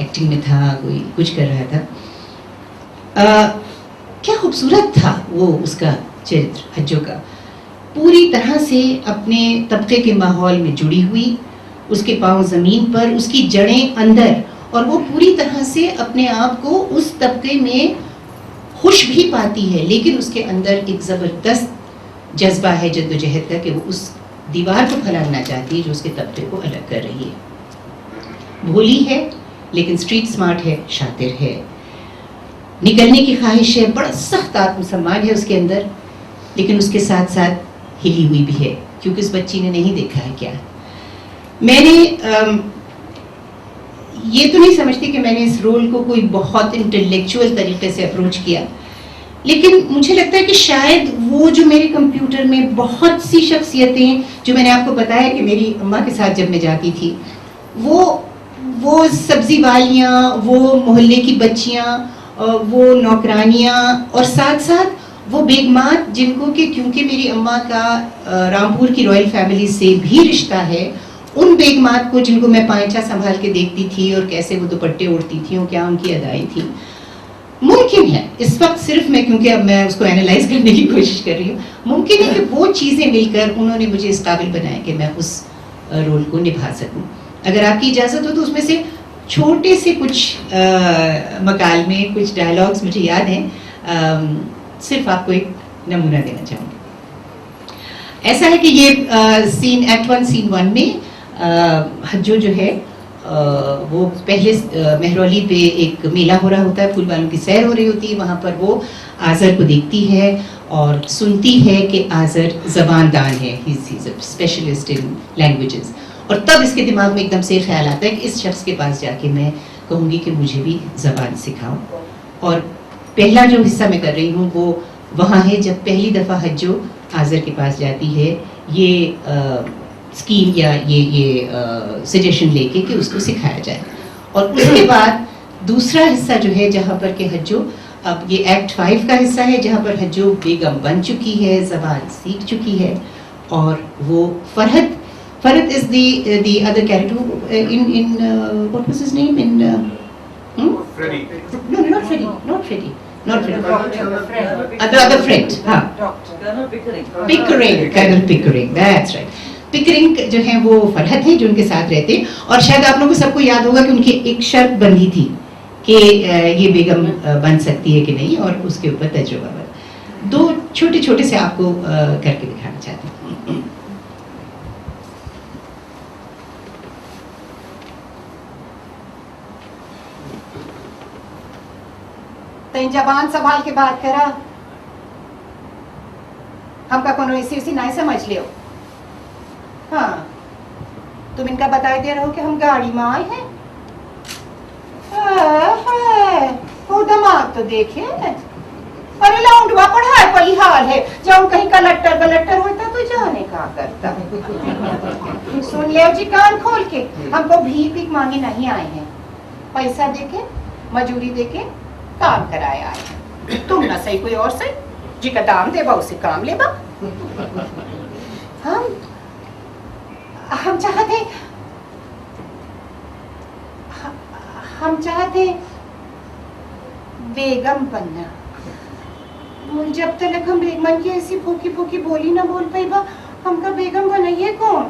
एक्टिंग में था, कोई कुछ कर रहा था। क्या खूबसूरत था वो उसका चरित्र हज्जो का, पूरी तरह से अपने तबके के माहौल में जुड़ी हुई, उसके पाँव ज़मीन पर, उसकी जड़ें अंदर, और वो पूरी तरह से अपने आप को उस तबके में खुश भी पाती है, लेकिन उसके अंदर एक ज़बरदस्त जज्बा है जद्दोजहद का कि वो उस दीवार को फैलाना चाहती है जो उसके तबके को अलग कर रही है। भोली है लेकिन स्ट्रीट स्मार्ट है, शातिर है, निकलने की ख्वाहिश है, बड़ा सख्त आत्मसम्मान है उसके अंदर, लेकिन उसके साथ साथ हिली हुई भी है, क्योंकि उस बच्ची ने नहीं देखा है क्या। मैंने ये तो नहीं समझती कि मैंने इस रोल को कोई बहुत इंटेलेक्चुअल तरीके से अप्रोच किया, लेकिन मुझे लगता है कि शायद वो जो मेरे कंप्यूटर में बहुत सी शख्सियतें, जो मैंने आपको बताया कि मेरी अम्मा के साथ जब मैं जाती थी, वो सब्जी वालियाँ, वो मोहल्ले की बच्चियाँ, वो नौकरानियाँ और साथ साथ वो बेगमात जिनको कि क्योंकि मेरी अम्मा का रामपुर की रॉयल फैमिली से भी रिश्ता है, उन बेगमात को जिनको मैं पांचा संभाल के देखती थी और कैसे वो दुपट्टे ओढ़ती थी और क्या उनकी अदाएं थी। मुमकिन है इस वक्त सिर्फ मैं, क्योंकि अब मैं उसको एनालाइज करने की कोशिश कर रही हूँ, मुमकिन है कि वो चीज़ें मिलकर उन्होंने मुझे इस काबिल बनाया कि मैं उस रोल को निभा सकूं। अगर आपकी इजाज़त हो तो उसमें से छोटे से कुछ मकाल में कुछ डायलॉग्स मुझे याद हैं, सिर्फ आपको एक नमूना देना चाहूँगी। ऐसा है कि ये सीन एक्ट 1 सीन 1 में हज्जो जो है वो पहले मेहरौली पे एक मेला हो रहा होता है, फूल वालों की सैर हो रही होती है, वहाँ पर वो आज़र को देखती है और सुनती है कि आज़र ज़बानदान है, he is a specialist in languages. और तब इसके दिमाग में एकदम से ख्याल आता है कि इस शख्स के पास जाके मैं कहूँगी कि मुझे भी ज़बान सिखाओ। और पहला जो हिस्सा मैं कर रही हूँ वो वहाँ है जब पहली दफ़ा हज्जो आज़र के पास जाती है ये स्कीम या ये सजेशन लेके कि उसको सिखाया जाए। और उसके बाद दूसरा हिस्सा जो है जहाँ पर कि हज्जो, अब ये एक्ट 5 का हिस्सा है जहाँ पर हज्जो बेगम बन चुकी है, ज़बान सीख चुकी है, और वो Farhat is the other character in what was his name in Freddy. no not Freddy the other friend, हाँ, Pickering, that's right. पिकरिंग जो है वो फरहत है जो उनके साथ रहते हैं, और शायद आप लोगों को सबको याद होगा कि उनकी एक शर्त बंधी थी कि ये बेगम बन सकती है कि नहीं, और उसके ऊपर तजुर्बा बन। दो छोटे छोटे से आपको करके दिखाना चाहती हूँ। तो जबान संभाल के बात करा, हमका कोनो ऐसी नहीं समझ लियो। हाँ, तुम इनका बताए दे रहे हो कि हम गाड़ी में आए हैं। वो दिमाग तो देखे, अरे लाउंडवा पढ़ाए पड़ी हाल है, जब कहीं कलेक्टर होता तो जाने का करता। सुन ले जी कान खोल के, हमको भीख मांगे नहीं आए हैं, पैसा देके मजूरी देके काम कराए आए हैं। तुम ना सही कोई और सही जी का दाम देबा उसे काम लेबा। हम चाहते बेगम बनना। जब तक हम बेगमन की ऐसी फूकी फूकी बोली ना बोल पाई बा, हमका बेगम बनाइए कौन?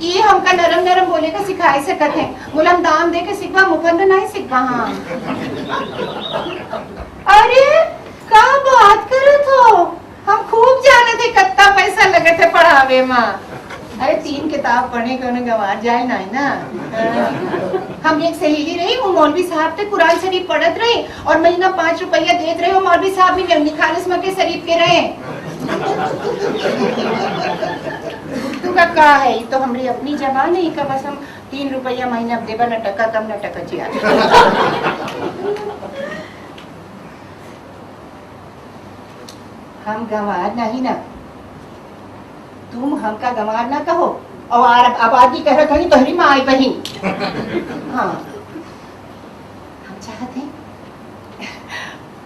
ये हमका नरम नरम बोले का सिखाई सकत है, मुलम दाम दे के सिखा, मुफंद नहीं सिखा। हाँ, अरे का बात करत हो, हम खूब जाने थे कितना पैसा लगे थे पढ़ावे में। अरे 3 किताब पढ़ने के उन्हें गंवार जाए ना। हम एक सहेली रही, वो मौलवी साहब थे कुरान शरीफ पढ़त रहे और महीना 5 रुपया देते रहे, वो मौलवी साहब भी गंदी खालिस मक्के शरीफ के रहे। तुका का है, तो हमारी अपनी जबान है का, बस हम 3 रुपया महीना देबा, न टका कम न टका ज्यादा। हम गंवार नहीं ना, तुम हमका गंवार ना कहो, और आबादी कह रहा कहीं तोहरी माई बहन। हाँ,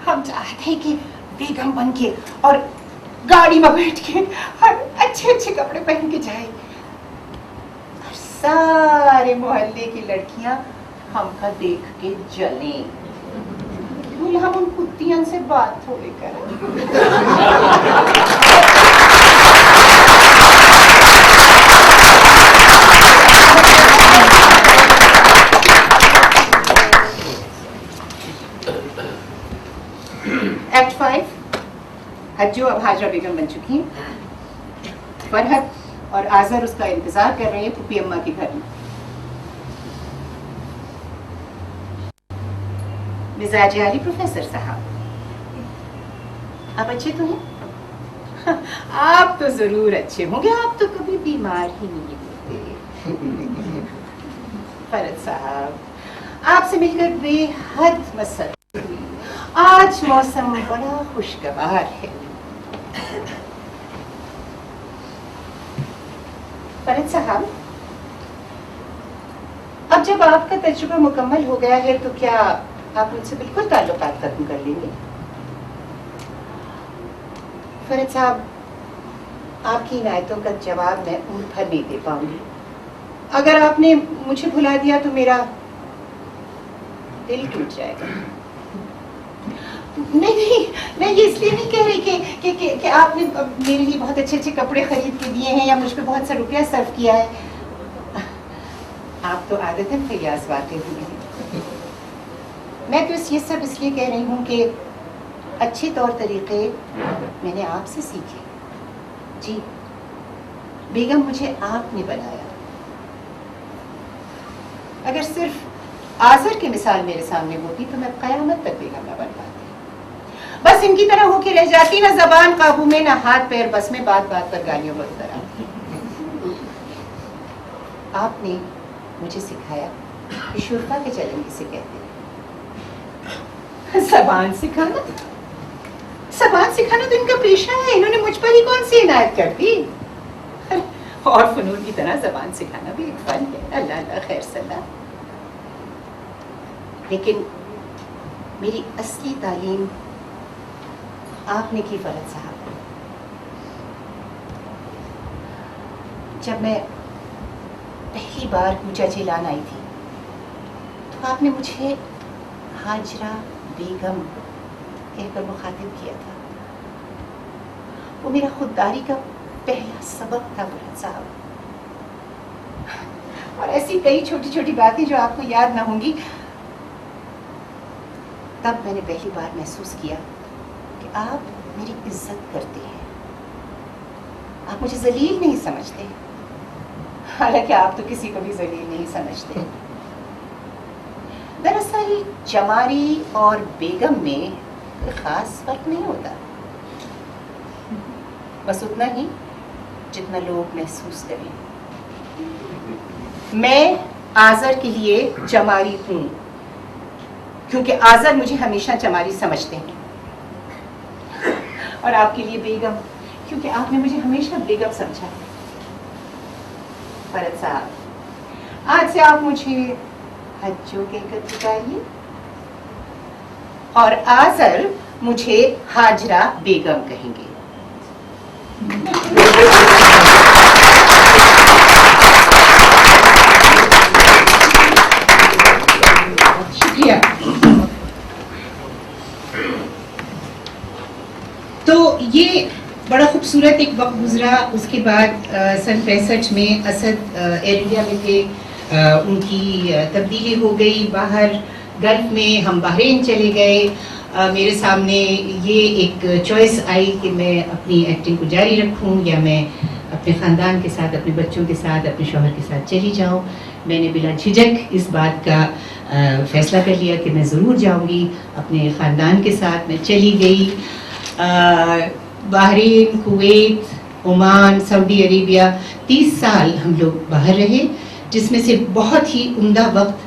हम चाहते कि बेगम बन के और गाड़ी में बैठ के और अच्छे अच्छे कपड़े पहन के जाए, और सारे मोहल्ले की लड़कियां हमका देख के जले। हम उन कुत्तियों से बात थोड़ी करें। एक्ट 5, हज्जो अब हाजरा बेगम बन चुकी हैं। फरहत और आज़र उसका इंतजार कर रहे हैं फूफी अम्मा के घर में। मिजाज आली प्रोफेसर साहब, आप अच्छे तो हैं? आप तो जरूर अच्छे होंगे, आप तो कभी बीमार ही नहीं होते। फरहत साहब, आपसे मिलकर बेहद मसरत हुई। आज मौसम बड़ा खुशगवार है। फरहत साहब, अब जब आपका तजुर्बा मुकम्मल हो गया है तो क्या आप मुझसे बिल्कुल ताल्लुकात खत्म कर लेंगे? फरीद साहब, आपकी इनायतों का जवाब मैं उम्र भर नहीं दे पाऊंगी। अगर आपने मुझे भुला दिया तो मेरा दिल टूट जाएगा। नहीं, मैं ये इसलिए नहीं कह रही कि आपने मेरे लिए बहुत अच्छे अच्छे कपड़े खरीद के दिए हैं या मुझ पे बहुत सा रुपया सर्व किया है। आप तो आदतन फैयाज वाक़ई हुए हैं। मैं तो ये सब इसलिए कह रही हूँ कि अच्छे तौर तरीके मैंने आपसे सीखे। जी, बेगम मुझे आपने बनाया। अगर सिर्फ आज़र की मिसाल मेरे सामने होती तो मैं क़यामत तक बेगम न बन पाती। बस इनकी तरह होके रह जाती, ना ज़बान काबू में, ना हाथ पैर बस में, बात बात पर गालियों बकता। आपने मुझे सिखाया कि शुरफा के चलन किसे कहते हैं। ज़बान सिखाना, ज़बान सिखाना तो इनका पेशा है। इन्होंने मुझ पर ही कौन सी इनायत कर दी। और फनून की तरह ज़बान सिखाना भी एक फन है। अल्लाह अल्लाह खैर सलाह। लेकिन मेरी असली तालीम आपने की फरद साहब। जब मैं पहली बार कूचा चिलान आई थी तो आपने मुझे हाजरा बेगम कहकर मुखातिब किया था। वो मेरा खुददारी का पहला सबक था फरद साहब। और ऐसी कई छोटी छोटी बातें जो आपको याद ना होंगी। तब मैंने पहली बार महसूस किया कि आप मेरी इज्जत करते हैं। आप मुझे जलील नहीं समझते, हालांकि आप तो किसी को भी जलील नहीं समझते। दरअसल जमारी और बेगम में कोई खास फर्क नहीं होता, बस उतना ही जितना लोग महसूस करें। मैं आज़र के लिए जमारी हूँ क्योंकि आज़र मुझे हमेशा जमारी समझते हैं, और आपके लिए बेगम क्योंकि आपने मुझे हमेशा बेगम समझा है। फरद साहब, आज से आप मुझे हज्जो कहकर पुकारिए और आज़र मुझे हाजरा बेगम कहेंगे। शुक्रिया। तो ये बड़ा खूबसूरत एक वक्त गुजरा। उसके बाद सन 65 में असद एयर इंडिया में थे। उनकी तब्दीली हो गई बाहर गल्फ में, हम बहरीन चले गए। मेरे सामने ये एक चॉइस आई कि मैं अपनी एक्टिंग को जारी रखूं या मैं अपने ख़ानदान के साथ, अपने बच्चों के साथ, अपने शौहर के साथ चली जाऊं। मैंने बिला झिझक इस बात का फ़ैसला कर लिया कि मैं ज़रूर जाऊंगी अपने ख़ानदान के साथ। मैं चली गई। Bahrain, Kuwait, Oman, Saudi Arabia 30 साल हम लोग बाहर रहे, जिसमें से बहुत ही उम्दा वक्त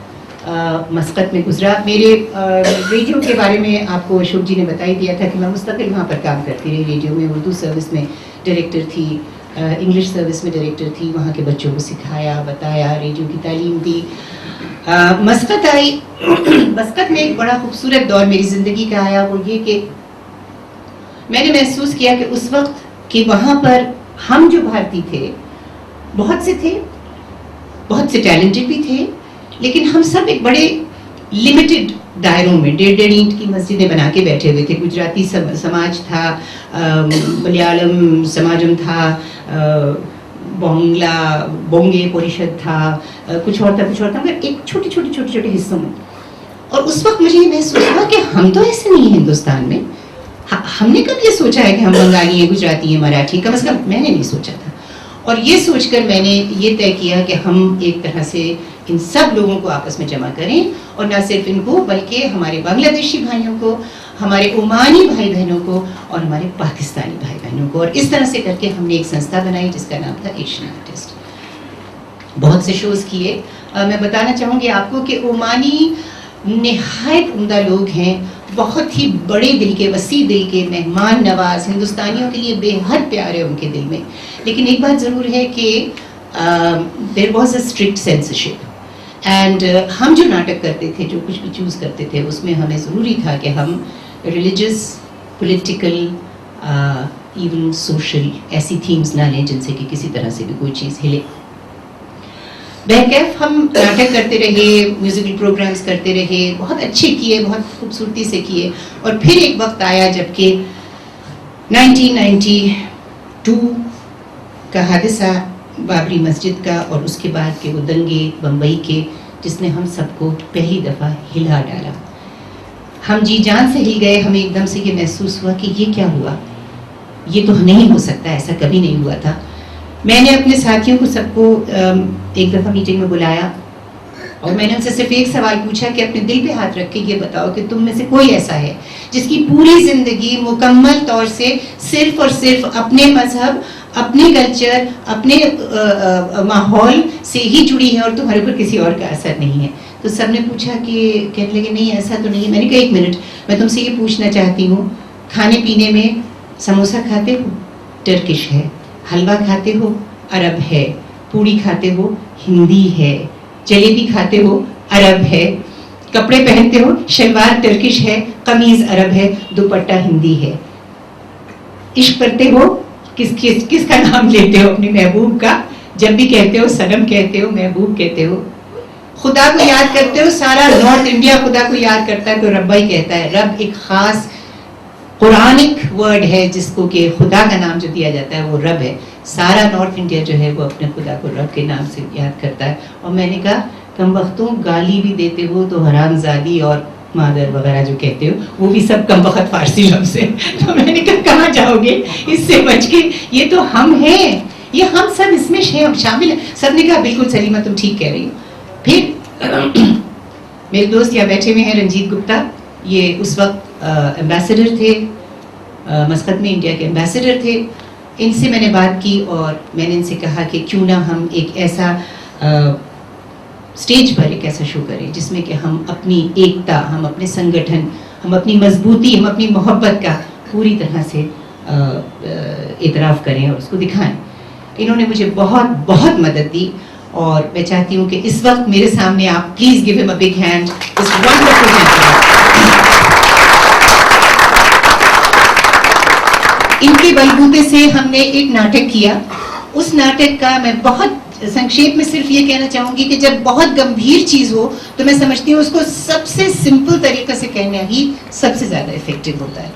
मस्कत में गुजरा। मेरे रेडियो के बारे में आपको अशोक जी ने बता ही दिया था कि मैं मुस्तकिल वहाँ पर काम करती रही। रेडियो में उर्दू सर्विस में डायरेक्टर थी, इंग्लिश सर्विस में डायरेक्टर थी। वहाँ के बच्चों को सिखाया, बताया, रेडियो की तालीम दी। मस्कत आई। मस्कत में एक बड़ा खूबसूरत दौर मेरी ज़िंदगी का आया। वो ये कि मैंने महसूस किया कि उस वक्त कि वहाँ पर हम जो भारतीय थे, बहुत से थे, बहुत से टैलेंटेड भी थे, लेकिन हम सब एक बड़े लिमिटेड दायरों में 1.5 ईंट की मस्जिदें बना के बैठे हुए थे। गुजराती समाज था, मलयालम समाजम था, बोंगे परिषद था, कुछ और था, मगर एक छोटे हिस्सों में। और उस वक्त मुझे ये महसूस हुआ कि हम तो ऐसे नहीं हैं हिंदुस्तान में। हमने कब ये सोचा है कि हम बंगाली हैं, गुजराती हैं, मराठी, कम से कम मैंने नहीं सोचा था। और ये सोचकर मैंने ये तय किया कि हम एक तरह से इन सब लोगों को आपस में जमा करें, और न सिर्फ इनको बल्कि हमारे बांग्लादेशी भाइयों को, हमारे ओमानी भाई बहनों को और हमारे पाकिस्तानी भाई बहनों को। और इस तरह से करके हमने एक संस्था बनाई जिसका नाम था एशियन आर्टिस्ट। बहुत से शोज़ किए। मैं बताना चाहूँगी आपको कि ओमानी निहायत उम्दा लोग हैं, बहुत ही बड़े दिल के, वसी दिल के, मेहमान नवाज, हिंदुस्तानियों के लिए बेहद प्यार है उनके दिल में। लेकिन एक बात ज़रूर है कि there was a strict censorship and हम जो नाटक करते थे, जो कुछ भी चूज़ करते थे, उसमें हमें ज़रूरी था कि हम रिलीजियस, पॉलिटिकल, इवन सोशल ऐसी थीम्स ना लें जिनसे कि किसी तरह से भी कोई चीज़ हिले। बहरकैफ हम नाटक करते रहे, म्यूजिकल प्रोग्राम्स करते रहे, बहुत अच्छे किए, बहुत खूबसूरती से किए। और फिर एक वक्त आया जबकि 1992 का हादसा बाबरी मस्जिद का और उसके बाद के वो दंगे बम्बई के, जिसने हम सबको पहली दफ़ा हिला डाला। हम जी जान से हिल गए। हमें एकदम से ये महसूस हुआ कि ये क्या हुआ, ये तो नहीं हो सकता, ऐसा कभी नहीं हुआ था। मैंने अपने साथियों को सबको एक दफ़ा मीटिंग में बुलाया और मैंने उनसे सिर्फ एक सवाल पूछा कि अपने दिल पे हाथ रख के ये बताओ कि तुम में से कोई ऐसा है जिसकी पूरी ज़िंदगी मुकम्मल तौर से सिर्फ और सिर्फ अपने मजहब, अपने कल्चर, अपने माहौल से ही जुड़ी है और तुम्हारे ऊपर किसी और का असर नहीं है। तो सबने पूछा कि कहने लगे नहीं ऐसा तो नहीं है। मैंने कहा एक मिनट, मैं तुमसे ये पूछना चाहती हूँ, खाने पीने में समोसा खाते हो, टर्किश है, हलवा खाते हो, अरब है, पूड़ी खाते हो, हिंदी है, जलेबी खाते हो, अरब है, कपड़े पहनते हो, शलवार टर्किश है, कमीज अरब है, दुपट्टा हिंदी है। इश्क करते हो, किसका नाम लेते हो? अपने महबूब का। जब भी कहते हो सनम कहते हो, महबूब कहते हो। खुदा को याद करते हो, सारा नॉर्थ इंडिया खुदा को याद करता है तो रब्बा ही कहता है। रब एक खास कुरानिक वर्ड है जिसको कि खुदा का नाम जो दिया जाता है वो रब है। सारा नॉर्थ इंडिया जो है वो अपने खुदा को रब के नाम से याद करता है। और मैंने कहा कम वक्तों गाली भी देते हो तो हरामजादी और मादर वगैरह जो कहते हो वो भी सब कम वक्त फारसी लफ्ज़ है। तो मैंने कहा कहाँ जाओगे इससे बच के, ये तो हम हैं, ये हम सब इसमें शामिल हैं। सब ने कहा बिल्कुल सलीमा तुम ठीक कह रही हो। फिर मेरे दोस्त यहाँ बैठे हुए हैं, रंजीत गुप्ता, ये उस वक्त एम्बेसडर थे मस्कत में, इंडिया के एम्बेसडर थे। इनसे मैंने बात की और मैंने इनसे कहा कि क्यों ना हम एक ऐसा स्टेज पर एक ऐसा शो करें जिसमें कि हम अपनी एकता, हम अपने संगठन, हम अपनी मजबूती, हम अपनी मोहब्बत का पूरी तरह से इतराफ़ करें और उसको दिखाएं। इन्होंने मुझे बहुत बहुत मदद दी और मैं चाहती हूँ कि इस वक्त मेरे सामने आप please give him a big hand, this wonderful gentleman. इनके बलबूते से हमने एक नाटक किया। उस नाटक का मैं बहुत संक्षेप में सिर्फ ये कहना चाहूंगी कि जब बहुत गंभीर चीज हो तो मैं समझती हूँ उसको सबसे सिंपल तरीके से कहना ही सबसे ज्यादा इफेक्टिव होता है।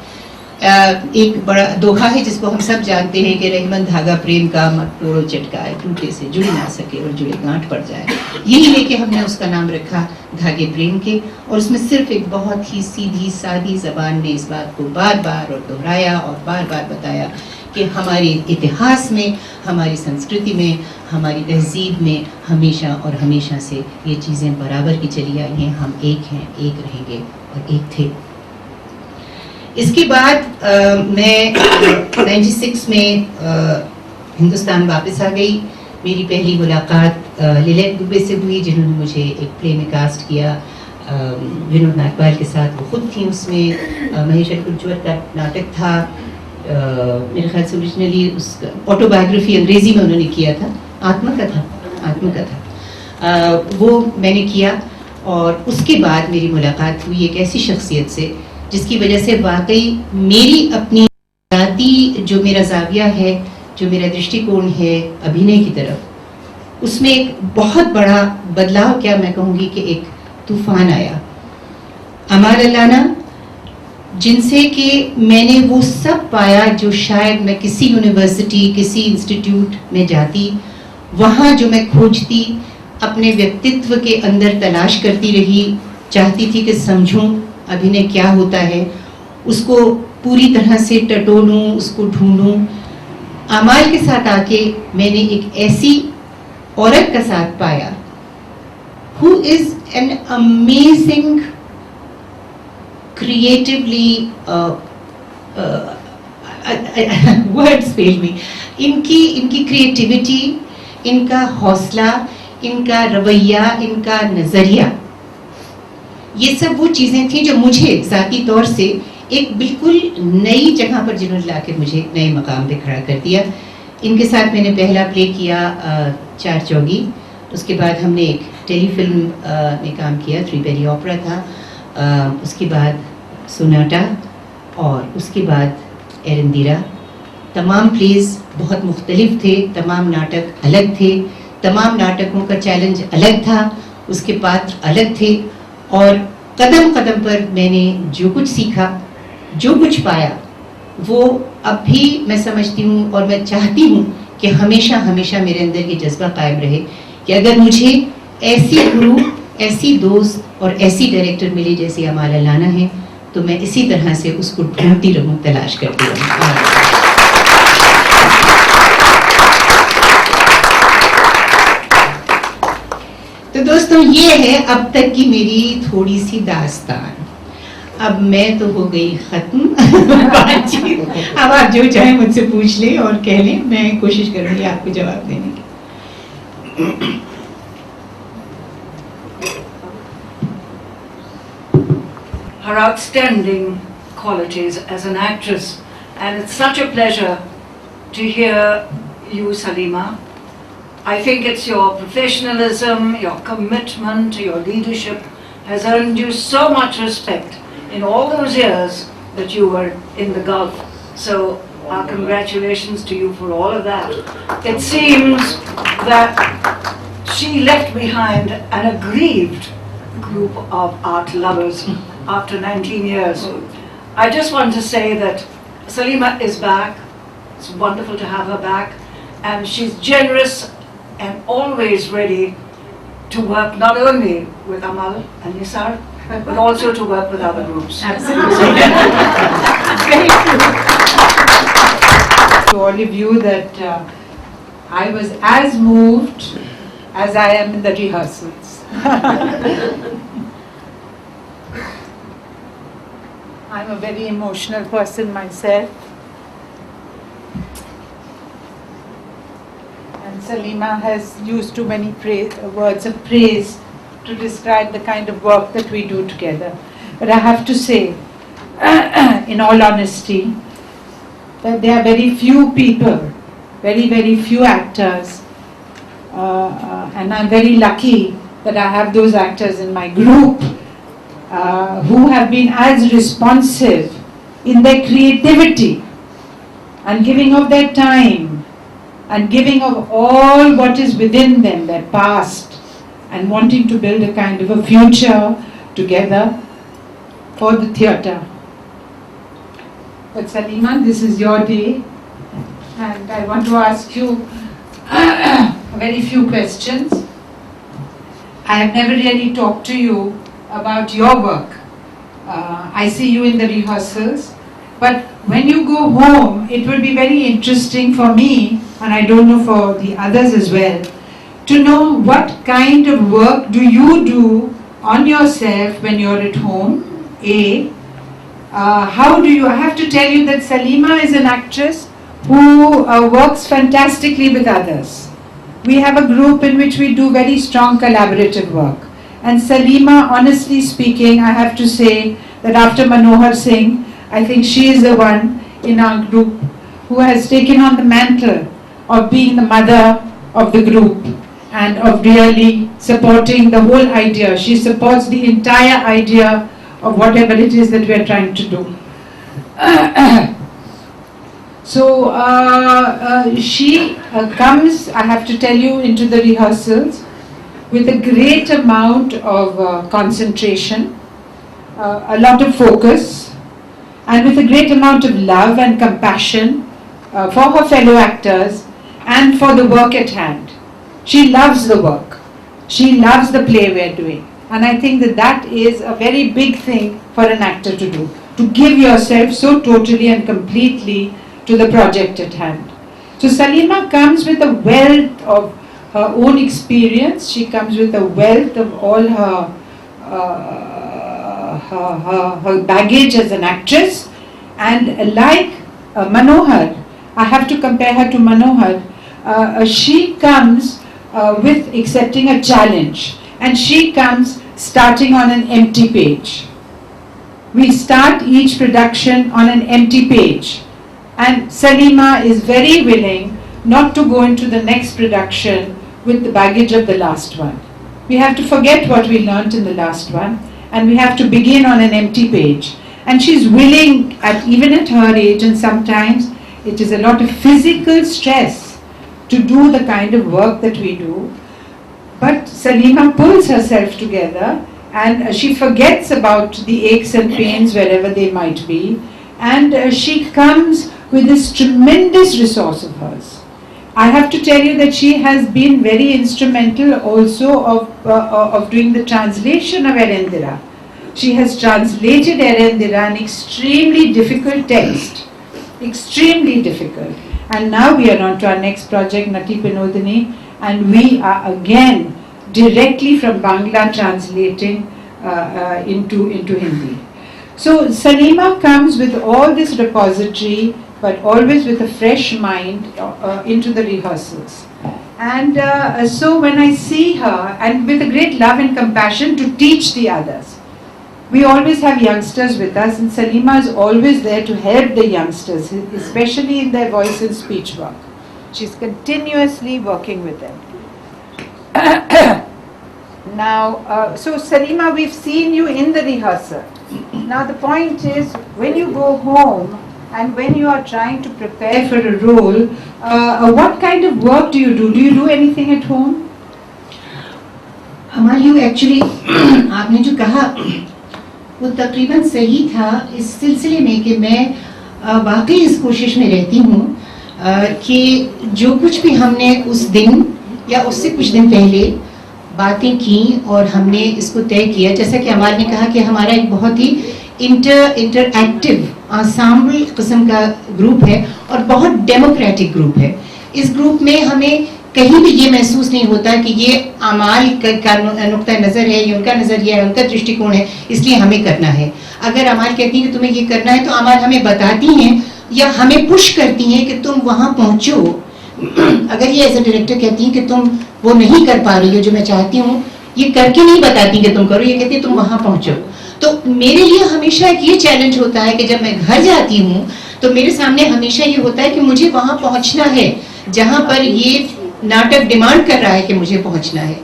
एक बड़ा दोहा है जिसको हम सब जानते हैं कि रहीमन धागा प्रेम का मत तोड़ो चटकाए, टूटे से जुड़ ना सके और जुड़े गांठ पड़ जाए। यही लेके हमने उसका नाम रखा धागे प्रेम के। और उसमें सिर्फ एक बहुत ही सीधी सादी जबान ने इस बात को बार बार और दोहराया और बार बार बताया कि हमारे इतिहास में, हमारी संस्कृति में, हमारी तहजीब में हमेशा और हमेशा से ये चीज़ें बराबर की चली आई हैं। हम एक हैं, एक रहेंगे और एक थे। इसके बाद मैं 96 में हिंदुस्तान वापस आ गई। मेरी पहली मुलाकात लिलेट दुबे से हुई जिन्होंने मुझे एक प्ले में कास्ट किया विनोद नागपाल के साथ। वो खुद थी उसमें। महेश कुंजवर का नाटक था, मेरे ख्याल से ओरिजिनली उसका ऑटोबायोग्राफी अंग्रेजी में उन्होंने किया था, आत्मकथा वो मैंने किया। और उसके बाद मेरी मुलाकात हुई एक ऐसी शख्सियत से जिसकी वजह से वाकई मेरी अपनी जाती जो मेरा जाविया है, जो मेरा दृष्टिकोण है अभिनय की तरफ, उसमें एक बहुत बड़ा बदलाव, क्या मैं कहूँगी कि एक तूफान आया। अमार अल्लाना जिनसे कि मैंने वो सब पाया जो शायद मैं किसी यूनिवर्सिटी, किसी इंस्टीट्यूट में जाती, वहाँ जो मैं खोजती, अपने व्यक्तित्व के अंदर तलाश करती रही, चाहती थी कि समझूं अभिनय क्या होता है, उसको पूरी तरह से टटोलूं, उसको ढूंढूं। अमाल के साथ आके मैंने एक ऐसी औरत का साथ पाया who is an amazing creatively words fail me। इनकी क्रिएटिविटी, इनका हौसला, इनका रवैया, इनका नजरिया, ये सब वो चीजें थी जो मुझे ज़ाती तौर से एक बिल्कुल नई जगह पर जिन्होंने लाके मुझे नए मकाम पे खड़ा कर दिया। इनके साथ मैंने पहला प्ले किया चार चौगी। उसके बाद हमने एक टेलीफिल्म में काम किया, थ्री पेरी ओपरा था, उसके बाद सोनाटा और उसके बाद एरंदीरा। तमाम प्लेज बहुत मुख्तलिफ थे, तमाम नाटक अलग थे, तमाम नाटकों का चैलेंज अलग था, उसके पात्र अलग थे और कदम कदम पर मैंने जो कुछ सीखा, जो कुछ पाया, वो अब भी मैं समझती हूँ और मैं चाहती हूँ कि हमेशा हमेशा मेरे अंदर ये जज्बा कायम रहे कि अगर मुझे ऐसी गुरु, ऐसी दोस्त और ऐसी डायरेक्टर मिली जैसी अमाल अलाना है, तो मैं इसी तरह से उसको ढूंढती रहूँ, तलाश करती रहूँ। तो दोस्तों, ये है अब तक की मेरी थोड़ी सी दास्तान। अब मैं तो हो गई खत्म बातचीत। अब आप जो चाहे मुझसे पूछ लें और कह लें, मैं कोशिश करूंगी आपको जवाब देने की। Her outstanding qualities as an actress, and it's such a pleasure to hear you, Salima. I think it's your professionalism, your commitment, your leadership has earned you so much respect in all those years that you were in the Gulf. So our congratulations to you for all of that. It seems that she left behind an aggrieved group of art lovers after 19 years. I just want to say that Salima is back. It's wonderful to have her back, and she's generous and always ready to work not only with Amal and Nisar, but also to work with other groups. Absolutely. Very true. To all of you that I was as moved as I am in the rehearsals. I'm a very emotional person myself. And Salima has used too many words of praise to describe the kind of work that we do together. But I have to say, in all honesty, that there are very few people, very, very few actors, and I'm very lucky that I have those actors in my group who have been as responsive in their creativity and giving of their time and giving of all what is within them, their past, and wanting to build a kind of a future together for the theatre. But Salima, this is your day, and I want to ask you very few questions. I have never really talked to you about your work. I see you in the rehearsals, but when you go home, it will be very interesting for me, and I don't know for the others as well, to know what kind of work do you do on yourself when you're at home. How do you, I have to tell you that Salima is an actress who works fantastically with others. We have a group in which we do very strong collaborative work. And Salima, honestly speaking, I have to say that after Manohar Singh, I think she is the one in our group who has taken on the mantle of being the mother of the group and of really supporting the whole idea. She supports the entire idea of whatever it is that we are trying to do. So she comes, I have to tell you, into the rehearsals with a great amount of concentration, a lot of focus, and with a great amount of love and compassion for her fellow actors and for the work at hand. She loves the work. She loves the play we are doing. And I think that that is a very big thing for an actor to do, to give yourself so totally and completely to the project at hand. So Salima comes with a wealth of her own experience. She comes with a wealth of all her baggage as an actress. And like Manohar, I have to compare her to Manohar, she comes with accepting a challenge. And she comes starting on an empty page. We start each production on an empty page. And Salima is very willing not to go into the next production with the baggage of the last one. We have to forget what we learnt in the last one, and we have to begin on an empty page. And she's willing, even at her age, and sometimes it is a lot of physical stress to do the kind of work that we do. But Salima pulls herself together, and she forgets about the aches and pains wherever they might be, and she comes with this tremendous resource of hers. I have to tell you that she has been very instrumental also of doing the translation of Erendira. She has translated Erendira, an extremely difficult text, extremely difficult. And now we are on to our next project, Nati Pinodini, and we are again directly from Bangla translating into Hindi. So Salima comes with all this repository, but always with a fresh mind into the rehearsals. And so when I see her, and with a great love and compassion to teach the others, we always have youngsters with us, and Salima is always there to help the youngsters, especially in their voice and speech work. She's continuously working with them. Now, so Salima, we've seen you in the rehearsal. Now the point is, when you go home and when you are trying to prepare for a role, what kind of work do you do? Do you do anything at home? हमारी actually आपने जो कहा वो तकरीबन सही था इस सिलसिले में कि मैं वाकई इस कोशिश में रहती हूँ कि जो कुछ भी हमने उस दिन या उससे कुछ दिन पहले बातें की और हमने इसको तय किया, जैसा कि अमाल ने कहा कि हमारा एक बहुत ही इंटरएक्टिव आंसाम्बल किस्म का ग्रुप है और बहुत डेमोक्रेटिक ग्रुप है। इस ग्रुप में हमें कहीं भी ये महसूस नहीं होता कि ये अमाल का नुक्ता नज़र है, ये उनका नज़रिया है, उनका दृष्टिकोण है, इसलिए हमें करना है। अगर अमाल कहती है कि तुम्हें ये करना है तो अमाल हमें बताती हैं या हमें पुश करती हैं कि तुम वहाँ पहुँचो। अगर ये एज ए डायरेक्टर कहती हैं कि तुम वो नहीं कर पा रही हो जो मैं चाहती हूँ, ये करके नहीं बताती कि तुम करो, ये कहती है तुम वहाँ पहुँचो। तो मेरे लिए हमेशा एक ये चैलेंज होता है कि जब मैं घर जाती हूँ तो मेरे सामने हमेशा ये होता है कि मुझे वहाँ पहुँचना है जहाँ पर ये नाटक डिमांड कर रहा है कि मुझे पहुँचना है।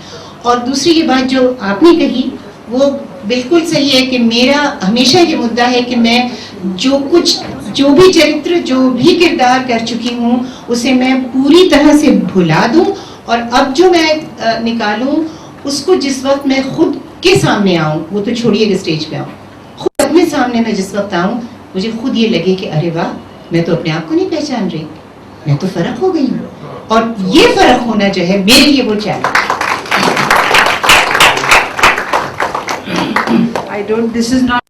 और दूसरी ये बात जो आपने कही वो बिल्कुल सही है कि मेरा हमेशा ये मुद्दा है कि मैं जो भी चरित्र, जो भी किरदार कर चुकी हूँ उसे मैं पूरी तरह से भुला दूँ और अब जो मैं निकालूँ उसको जिस वक्त मैं खुद के सामने आऊँ, वो तो छोड़िए कि स्टेज पे आऊँ, खुद अपने सामने मैं जिस वक्त आऊँ मुझे खुद ये लगे कि अरे वाह, मैं तो अपने आप को नहीं पहचान रही, मैं तो फर्क हो गई हूँ। और ये फर्क होना जो है मेरे लिए वो challenge. I don't, this is not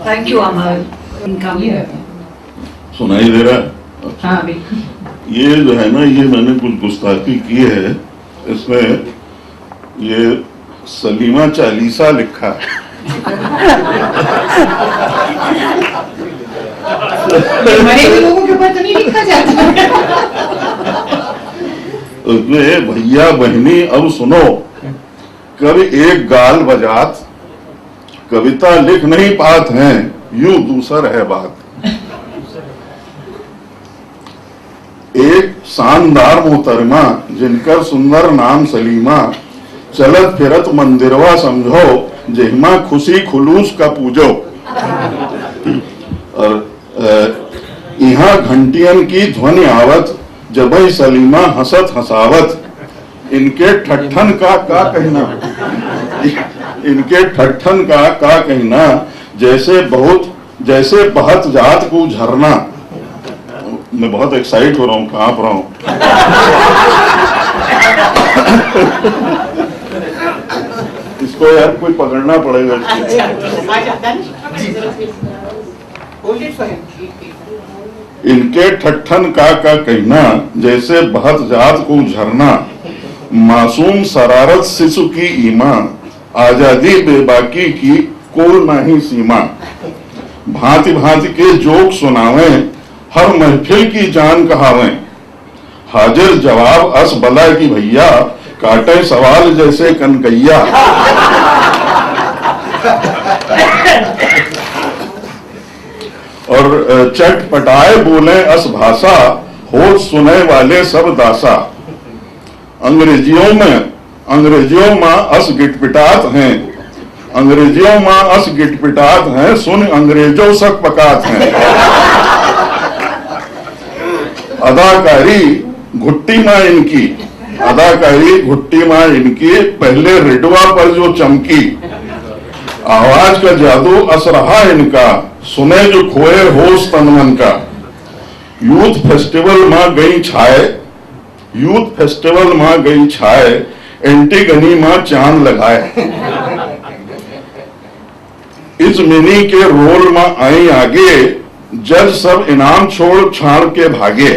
Thank you, Amal, in coming. सुनाई दे रहा है? हाँ बिल्कुल। ये जो है ना, ये मैंने कुछ गुस्ताखी की है इसमें, ये सलीमा चालीसा लिखा है। मरे हुए लोगों के ऊपर तो नहीं लिखा जाता। उसमें भैया बहनी अब सुनो, कभी एक गाल बजात, कविता लिख नहीं पात हैं, यूं दूसर है बात। एक शानदार मोहतरमा जिनका सुंदर नाम सलीमा, चलत फिरत मंदिरवा समझो, जहिमा खुशी खुलूस का पूजो। और यहाँ घंटियन की ध्वनि आवत, जबई सलीमा हंसत हंसावत, इनके ठट्ठन का कहना, इनके ठट्ठन का कहना, जैसे बहत जात को झरना। मैं बहुत एक्साइट हो रहा हूँ, कांप रहा हूँ। इसको यार कोई पकड़ना पड़ेगा। इनके ठट्ठन का कहना, जैसे बहत जात को झरना, मासूम शरारत शिशु की ईमान, आजादी बेबाकी की कोल नहीं सीमा। भांति भांति के जोक सुनावे, हर महफिल की जान कहावें, हाजिर जवाब अस बला की भैया, काटे सवाल जैसे कनकैया। और चटपटाए बोले अस भाषा, होश सुने वाले सब दासा। अंग्रेजियों में अस गिटपिटात हैं, अंग्रेजियों में अस गिटपिटात हैं, सुन अंग्रेजों सक पकात हैं। अदाकारी घुट्टी मां इनकी, अदाकारी घुट्टी मां इनकी, पहले रिडवा पर जो चमकी, आवाज का जादू अस रहा इनका, सुने जो खोए होश तन मन का। यूथ फेस्टिवल मां गई छाए, यूथ फेस्टिवल मां गई छाए, एंटीगनी मां चांद लगाए। इस मिनी के रोल में आई आगे, जज सब इनाम छोड़ छाड़ के भागे।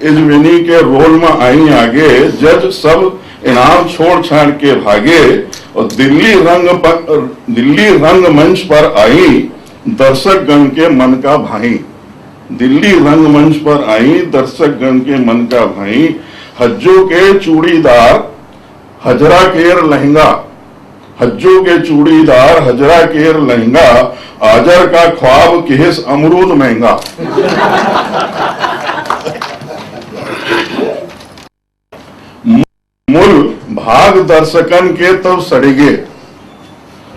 इस मिनी के रोल में आई आगे, जज सब इनाम छोड़ छाड़ के भागे। और दिल्ली रंग मंच पर आई, दर्शक गण के मन का भाई। दिल्ली रंग मंच पर आई, दर्शक गण के मन का भाई। हज्जों के चूड़ीदार हजरा केर लहंगा, हज्जों के चूड़ीदार हजरा केर लहंगा, आजर का ख्वाब केस अमरूद महंगा। मूल भाग दर्शकन के तब सड़िगे,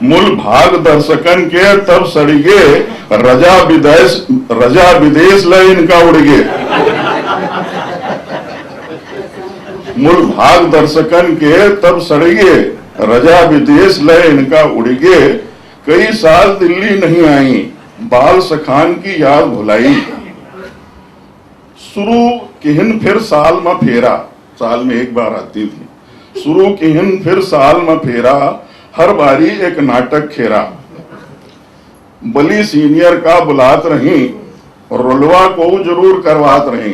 मूल भाग दर्शकन के तब सड़िगे, रजा विदेश ले इनका उड़गे। मूल भाग दर्शकन के तब सड़िगे, रजा विदेश ले इनका उड़गे। कई साल दिल्ली नहीं आई, बाल सखान की याद भुलाई। शुरू किहन फिर साल में फेरा, साल में एक बार आती थी। शुरू किहन फिर साल में फेरा, हर बारी एक नाटक खेरा। बली सीनियर का बुलात रही, रुलवा को जरूर करवात रही।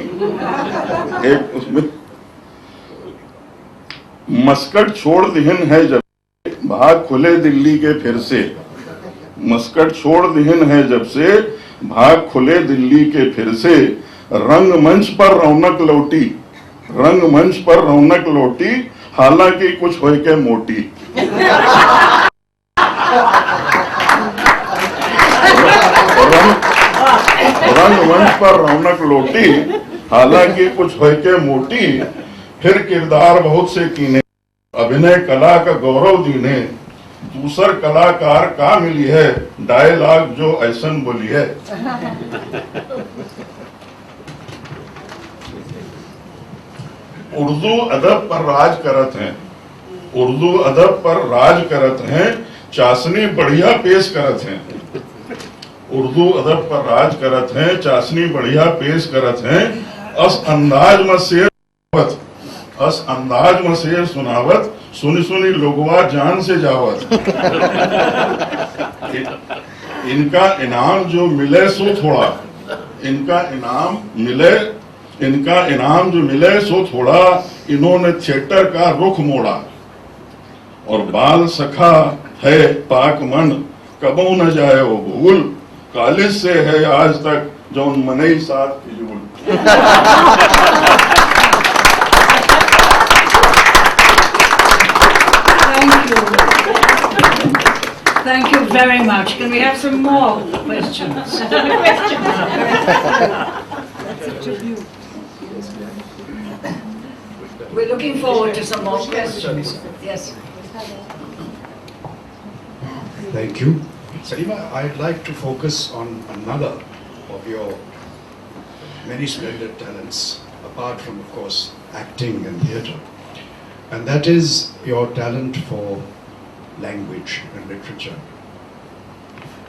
एक उसमें मस्कट छोड़ दिहन है जब, भाग खुले दिल्ली के फिर से। मस्कट छोड़ दिहन है जब से, भाग खुले दिल्ली के फिर से। रंगमंच पर रौनक लौटी, रंगमंच पर रौनक लौटी, हालांकि कुछ होय के मोटी। रंगमंच पर रौनक लौटी, हालांकि कुछ होय के मोटी। फिर किरदार बहुत से कीने, अभिनय कला का गौरव दीने। दूसर कलाकार का मिली है, डायलॉग जो ऐसन बोली है। उर्दू अदब पर राज करत हैं, उर्दू अदब पर राज करत हैं, चाशनी बढ़िया पेश करत हैं। उर्दू अदब पर राज करत हैं, चाशनी बढ़िया पेश करत हैं। अस अंदाज में शेर सुनावत, अस अंदाज में शेर सुनावत, सुनी सुनी लोगवा जान से जावत। इनका इनाम जो मिले सो थोड़ा, इनका इनाम मिले, इनका इनाम जो मिले सो थोड़ा। इन्होंने थिएटर का रुख मोड़ा, और बाल सखा है पाक मन, कबो न जाए वो भूल। कॉलेज से है आज तक जो मनई साथ फिजूल। Thank you very much. Can we have some more questions? We're looking forward to some more questions. Yes. Thank you. Salima, I'd like to focus on another of your many splendid talents, apart from, of course, acting and theatre. And that is your talent for language and literature.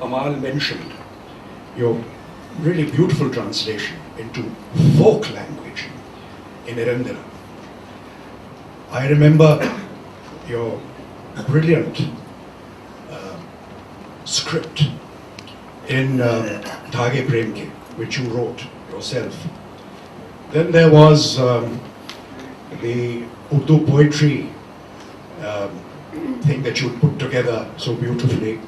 Amal mentioned your really beautiful translation into folk language in Erendera. I remember your brilliant script in Dhage Prem Ke, which you wrote yourself. Then there was the Urdu poetry thing that you put together so beautifully,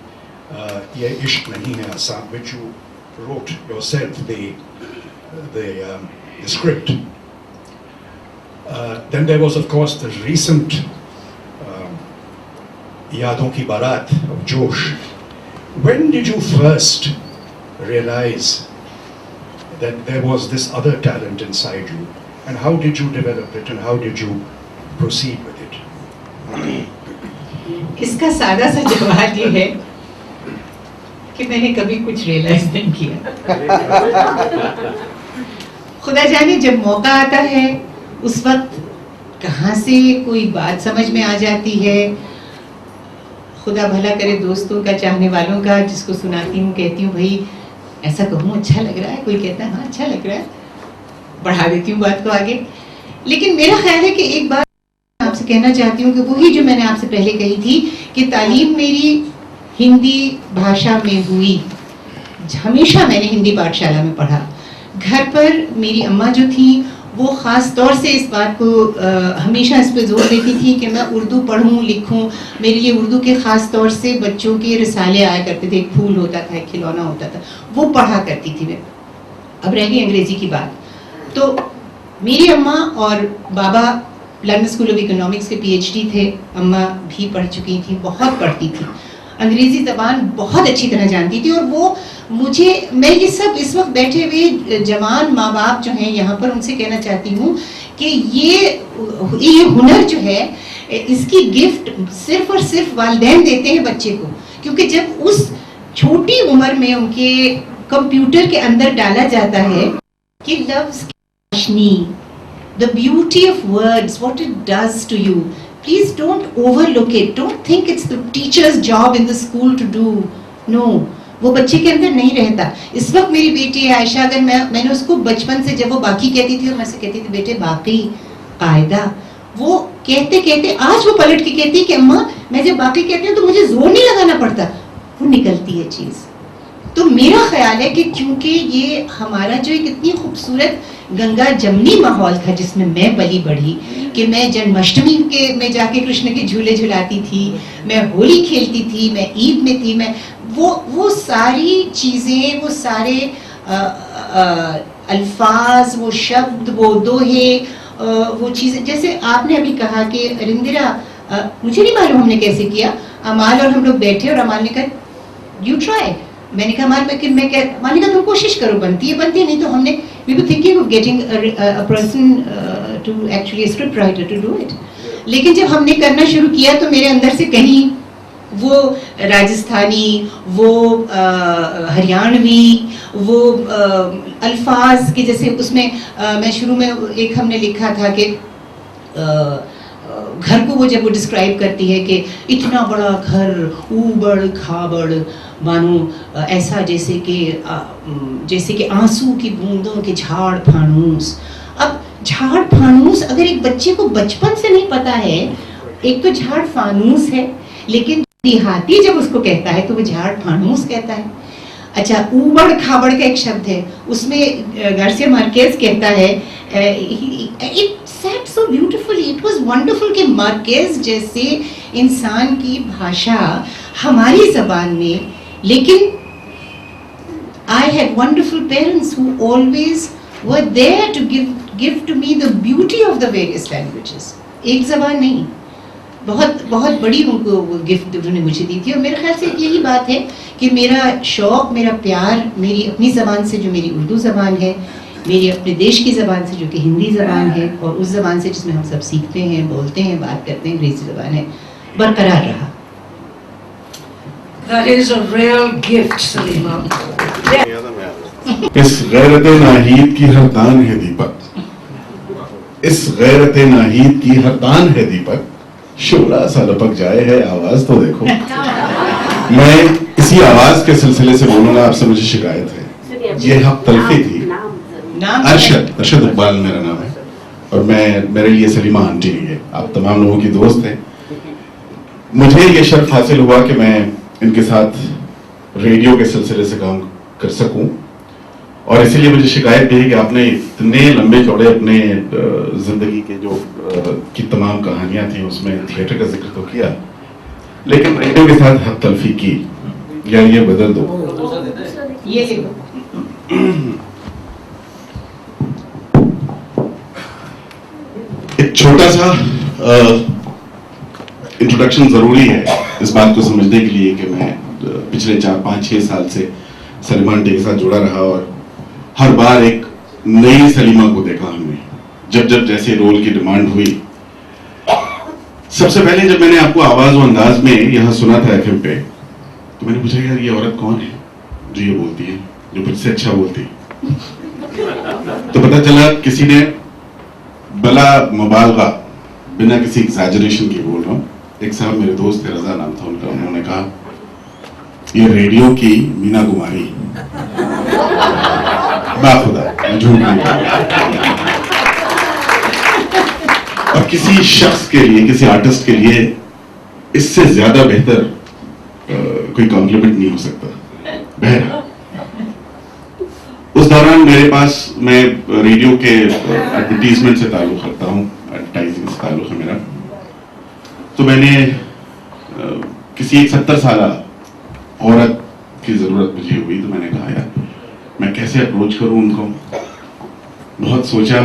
Ye Ishq Nahi Hai Aasan, which you wrote yourself the script. Then there was, of course, the recent Yaadon Ki Barat of Josh. When did you first realize that there was this other talent inside you, and how did you develop it, and how did you proceed with it? इसका सादा सा जवाब ये है कि मैंने कभी कुछ रियलाइज नहीं किया। खुदा जाने जब मौका आता है उस वक्त कहाँ से कोई बात समझ में आ जाती है। खुदा भला करे दोस्तों का, चाहने वालों का, जिसको सुनाती हूँ कहती हूँ भाई ऐसा कहूँ अच्छा लग रहा है, कोई कहता है हाँ अच्छा लग रहा है, बढ़ा देती हूँ बात को आगे। लेकिन मेरा ख्याल है कि एक बात आपसे कहना चाहती हूँ कि वही जो मैंने आपसे पहले कही थी कि तालीम मेरी हिंदी भाषा में हुई। हमेशा मैंने हिंदी पाठशाला में पढ़ा। घर पर मेरी अम्मा जो थी वो ख़ास तौर से इस बात को हमेशा इस पर जोर देती थी कि मैं उर्दू पढ़ूं लिखूं। मेरे लिए उर्दू के ख़ास तौर से बच्चों के रिसाले आया करते थे, एक फूल होता था, एक खिलौना होता था, वो पढ़ा करती थी मैं। अब रह गई अंग्रेज़ी की बात, तो मेरी अम्मा और बाबा लंदन स्कूल ऑफ इकोनॉमिक्स के PhD थे। अम्मा भी पढ़ चुकी थी, बहुत पढ़ती थी, अंग्रेज़ी ज़बान बहुत अच्छी तरह जानती थी। और वो मुझे, मैं ये सब इस वक्त बैठे हुए जवान माँ बाप जो हैं यहाँ पर, उनसे कहना चाहती हूँ कि ये हुनर जो है, इसकी गिफ्ट सिर्फ और सिर्फ वालिदैन देते हैं बच्चे को, क्योंकि जब उस छोटी उम्र में उनके कंप्यूटर के अंदर डाला जाता है कि लफ्ज़ की रोशनी, the beauty of words, what it does to you, please don't overlook it. Don't think it's the teacher's job in the school to do. No, वो बच्चे के अंदर नहीं रहता। इस वक्त मेरी बेटी आयशा, अगर मैंने उसको बचपन से, जब वो बाकी कहती थी और मैं से कहती थी बेटे बाकी कायदा, वो कहते कहते आज वो पलट के कहती है कि अम्मा मैं जब बाकी कहती हूँ तो मुझे जोर नहीं लगाना पड़ता, वो निकलती है चीज़। तो मेरा ख्याल है कि क्योंकि ये हमारा जो एक इतनी खूबसूरत गंगा जमनी माहौल था जिसमें मैं पली बढ़ी, कि मैं जन्माष्टमी के में जाके कृष्ण के झूले झुलाती थी, मैं होली खेलती थी, मैं ईद में थी, मैं वो सारी चीज़ें, वो सारे अल्फाज, वो शब्द, वो दोहे, वो चीज़ें, जैसे आपने अभी कहा कि रिंदिरा, मुझे नहीं मालूम हमने कैसे किया। अमाल और हम लोग बैठे और अमाल ने कहा यू ट्राई। मैंने कहा अमाल अमाल ने कहा तुम कोशिश करो, बनती है नहीं तो हमने we were thinking of getting a person to actually a script writer to do it। लेकिन जब हमने करना शुरू किया तो मेरे अंदर से कहीं वो राजस्थानी, वो हरियाणवी, वो अल्फाज के जैसे उसमें मैं शुरू में एक हमने लिखा था कि घर को वो जब वो डिस्क्राइब करती है कि इतना बड़ा घर, ऊबड़ खाबड़, मानो ऐसा जैसे कि आंसू की बूंदों के झाड़ फानूस। अब झाड़ फानूस अगर एक बच्चे को बचपन से नहीं पता है, एक तो झाड़ फानूस है, लेकिन देहाती जब उसको कहता है तो वो झाड़ फानूस कहता है। अच्छा, ऊबड़ खाबड़ का एक शब्द है, उसमें गार्सिया मार्केज कहता है, it said so beautifully, it was wonderful कि मार्केज जैसे इंसान की भाषा हमारी जबान में, लेकिन I had wonderful parents who always were there to give to me the beauty of the various languages। एक जबान नहीं, बहुत बहुत बड़ी उनको गिफ्ट उन्होंने मुझे दी थी। और मेरे ख्याल से यही बात है कि मेरा शौक़, मेरा प्यार मेरी अपनी ज़बान से, जो मेरी उर्दू ज़बान है, मेरी अपने देश की ज़बान से जो कि हिंदी ज़बान है, और उस ज़बान से जिसमें हम सब सीखते हैं, बोलते हैं, बात करते हैं, अंग्रेज़ी ज़बान है, बरकरार रहा। That is a real gift, Salima. इस गैरत नाहीद की हर तान है दीपक, इस गैरत नाहीद की हर तान है दीपक, शोला सा लपक जाए है आवाज तो देखो। मैं इसी आवाज के सिलसिले से बोलूंगा, आपसे मुझे शिकायत है, ये हक तलफी थी। अरशद इकबाल मेरा नाम है, और मेरे लिए सलीमा आंटी है, आप तमाम लोगों की दोस्त हैं। मुझे ये शर्फ हासिल हुआ कि मैं इनके साथ रेडियो के सिलसिले से काम कर सकूं, और इसीलिए मुझे शिकायत भी है कि आपने इतने लंबे चौड़े अपने जिंदगी के जो की तमाम कहानियां थी उसमें थिएटर का जिक्र तो किया, लेकिन रेडियो के साथ हक तलफी की, या ये बदल दो। ये एक छोटा सा इंट्रोडक्शन जरूरी है इस बात को समझने के लिए कि मैं पिछले 4, 5, 6 साल से सलीमा आंटी के साथ जुड़ा रहा और हर बार एक नई सलीमा को देखा हमने, जब जब जैसे रोल की डिमांड हुई। सबसे पहले जब मैंने आपको आवाज और अंदाज में यहाँ सुना था एफएम पे, तो मैंने पूछा यार ये औरत कौन है जो ये बोलती है, जो मुझसे अच्छा बोलती है। तो पता चला किसी ने बला मुबालगा, बिना किसी एग्जैजरेशन की बोल रहा हूँ, एक साहब मेरे दोस्त थे, रजा नाम था उनका, उन्होंने कहा ये रेडियो की मीना कुमारी। बाखुदा मैं झूठ नहीं बोल। और किसी शख्स के लिए, किसी आर्टिस्ट के लिए इससे ज्यादा बेहतर कोई कॉम्प्लीमेंट नहीं हो सकता। बहरहाल उस दौरान मेरे पास, मैं रेडियो के एडवर्टीजमेंट से ताल्लुक रखता हूँ, एडवर्टाइजिंग से ताल्लुक है मेरा। तो मैंने किसी एक 70 साल औरत की जरूरत मुझे हुई, तो मैंने कहा यार मैं कैसे अप्रोच करूं उनको। बहुत सोचा,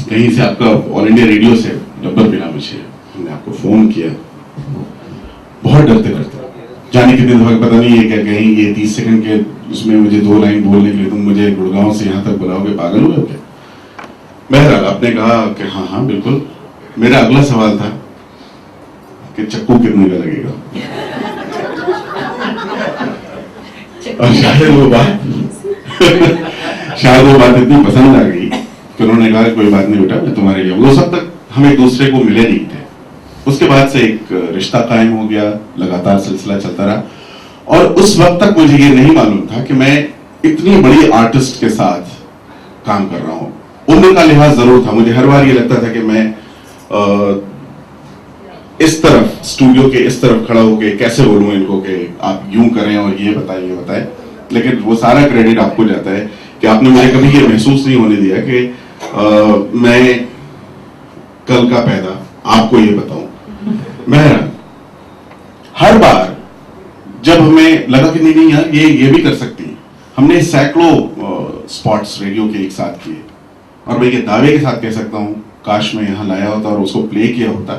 कहीं से आपका ऑल इंडिया रेडियो से नंबर मिला मुझे, हमने आपको फोन किया। बहुत डरते डरते, जाने कितने दफा पता नहीं है क्या, कहीं ये 30 सेकंड के उसमें मुझे 2 लाइन बोलने के लिए तुम मुझे गुड़गांव से यहाँ तक बुलाओगे, पागल हुए क्या। बहरहाल आपने कहा कि हाँ हाँ बिल्कुल। मेरा अगला सवाल था कि चक्कू कितने का लगेगा। और शायद वो बात इतनी पसंद आ गई कि उन्होंने कहा कोई बात नहीं बेटा, मैं तुम्हारे लिए। वो सब तक हम एक दूसरे को मिले नहीं थे। उसके बाद से एक रिश्ता कायम हो गया, लगातार सिलसिला चलता रहा। और उस वक्त तक मुझे ये नहीं मालूम था कि मैं इतनी बड़ी आर्टिस्ट के साथ काम कर रहा हूँ। उम्र का लिहाज जरूर था, मुझे हर बार ये लगता था कि मैं इस तरफ, स्टूडियो के इस तरफ खड़ा होके कैसे बोलूं इनको कि आप यूं करें और ये बताएं। लेकिन वो सारा क्रेडिट आपको जाता है कि आपने मुझे कभी ये महसूस नहीं होने दिया कि मैं कल का पैदा आपको ये बताऊं। मैं हर बार जब हमें लगा कि नहीं यार ये भी कर सकती है, हमने सैकड़ों स्पॉट्स रेडियो के एक साथ किए। और मैं ये दावे के साथ कह सकता हूं, काश मैं यहाँ लाया होता और उसको प्ले किया होता,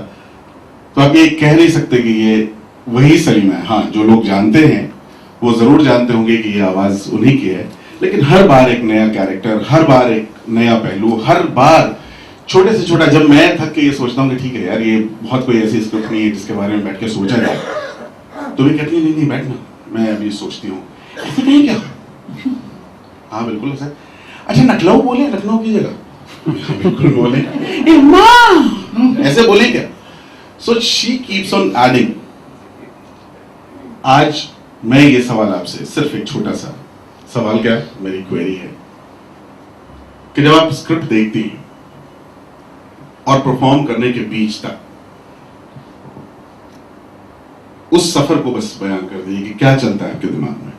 तो आप ये कह नहीं सकते कि ये वही सलीमा है। हाँ, जो लोग जानते हैं वो जरूर जानते होंगे कि ये आवाज उन्हीं की है, लेकिन हर बार एक नया कैरेक्टर, हर बार एक नया पहलू, हर बार छोटे से छोटा। जब मैं थक के ये सोचता हूँ कि ठीक है यार ये बहुत कोई ऐसी स्क्रिप्ट नहीं है जिसके बारे में बैठ के सोचा जाए, तो भी कहती है नहीं बैठना, मैं अभी सोचती हूँ। ऐसे कहीं क्या? हाँ बिल्कुल ऐसा। अच्छा नखलऊ बोले, लखनऊ की जगह बिल्कुल बोले, ऐसे बोले क्या? So she keeps on adding. आज मैं ये सवाल आपसे, सिर्फ एक छोटा सा सवाल, क्या मेरी क्वेरी है कि जब आप स्क्रिप्ट देखती हैं और परफॉर्म करने के बीच तक, उस सफर को बस बयान कर दीजिए कि क्या चलता है आपके दिमाग में।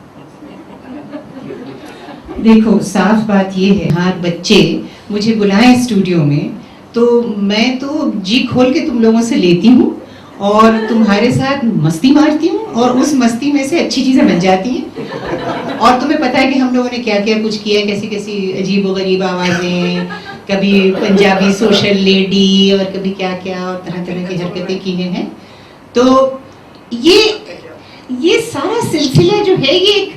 देखो, साफ बात ये है, हाँ बच्चे मुझे बुलाएं स्टूडियो में तो मैं तो जी खोल के तुम लोगों से लेती हूँ और तुम्हारे साथ मस्ती मारती हूँ और उस मस्ती में से अच्छी चीजें बन जाती हैं। और तुम्हें पता है कि हम लोगों ने क्या क्या कुछ किया, कैसी कैसी अजीब व गरीब आवाजें, कभी पंजाबी सोशल लेडी और कभी क्या क्या, और तरह तरह की हरकतें की हैं। तो ये सारा सिलसिला जो है ये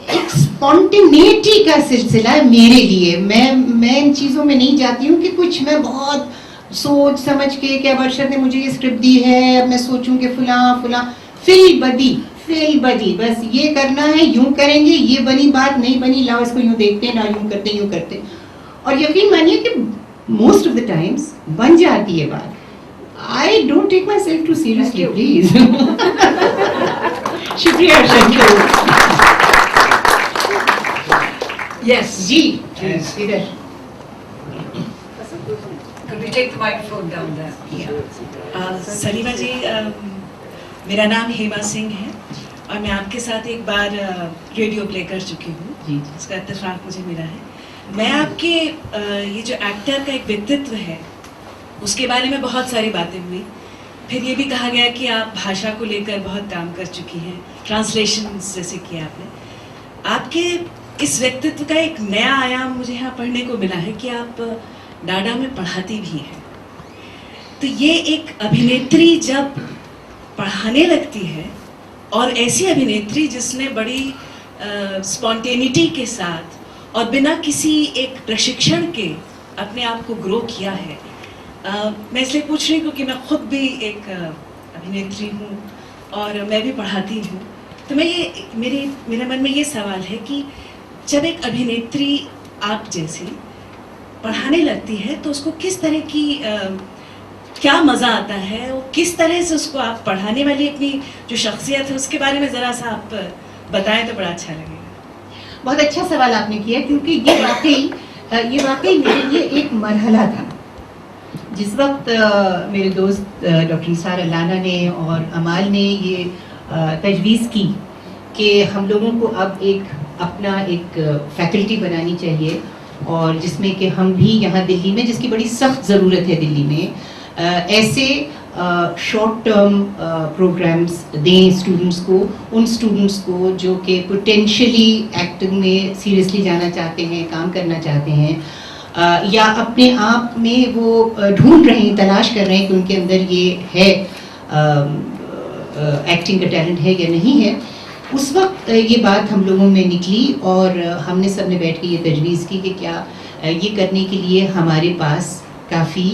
एक स्पॉन्टेनिटी का सिलसिला है मेरे लिए। मैं इन चीजों में नहीं जाती हूँ कि कुछ मैं बहुत सोच समझ के कि अब अरशद ने मुझे ये स्क्रिप्ट दी है, अब मैं सोचूं कि फुला फिल बदी, बस ये करना है, यूं करेंगे, ये बनी बात, नहीं बनी लाओ इसको यूं देखते हैं, ना यूं करते। और यकीन मानिए कि मोस्ट ऑफ द टाइम्स बन जाती है बात। I don't take my self too seriously please. शुक्रिया अरशद। Yes. जी इधर। Could we take the microphone down there? Salima जी, मेरा नाम हेमा सिंह है और मैं आपके साथ एक बार रेडियो प्ले कर चुकी हूँ, इसका इत्तेफाक मुझे मिला है। मैं आपके ये जो एक्टर का एक व्यक्तित्व है उसके बारे में बहुत सारी बातें हुई। फिर ये भी कहा गया कि आप भाषा को लेकर बहुत काम कर चुकी हैं, ट्रांसलेशन जैसे किया आपने। आपके इस व्यक्तित्व का एक नया आयाम मुझे यहाँ पढ़ने को मिला है कि आप डाडा में पढ़ाती भी हैं। तो ये एक अभिनेत्री जब पढ़ाने लगती है, और ऐसी अभिनेत्री जिसने बड़ी स्पॉन्टेनिटी के साथ और बिना किसी एक प्रशिक्षण के अपने आप को ग्रो किया है। मैं इसलिए पूछ रही हूँ क्योंकि मैं खुद भी एक अभिनेत्री हूँ और मैं भी पढ़ाती हूँ। तो मेरे मन में ये सवाल है कि जब एक अभिनेत्री आप जैसी पढ़ाने लगती है तो उसको किस तरह की क्या मज़ा आता है, और किस तरह से उसको आप पढ़ाने वाली अपनी जो शख्सियत है उसके बारे में ज़रा सा आप बताएं तो बड़ा अच्छा लगेगा। बहुत अच्छा सवाल आपने किया, क्योंकि ये वाकई मेरे लिए एक मरहला था। जिस वक्त मेरे दोस्त डॉक्टर निसार अल्लाना ने और अमाल ने ये तजवीज़ की कि हम लोगों को अब अपना एक फैकल्टी बनानी चाहिए, और जिसमें कि हम भी यहाँ दिल्ली में, जिसकी बड़ी सख्त ज़रूरत है दिल्ली में, ऐसे शॉर्ट टर्म प्रोग्राम्स दें स्टूडेंट्स को, उन स्टूडेंट्स को जो कि पोटेंशियली एक्टिंग में सीरियसली जाना चाहते हैं, काम करना चाहते हैं, या अपने आप में वो ढूंढ रहे हैं, तलाश कर रहे हैं कि उनके अंदर ये है, एक्टिंग का टैलेंट है या नहीं है। उस वक्त ये बात हम लोगों में निकली और हमने सब ने बैठ के ये तजवीज़ की कि क्या ये करने के लिए हमारे पास काफ़ी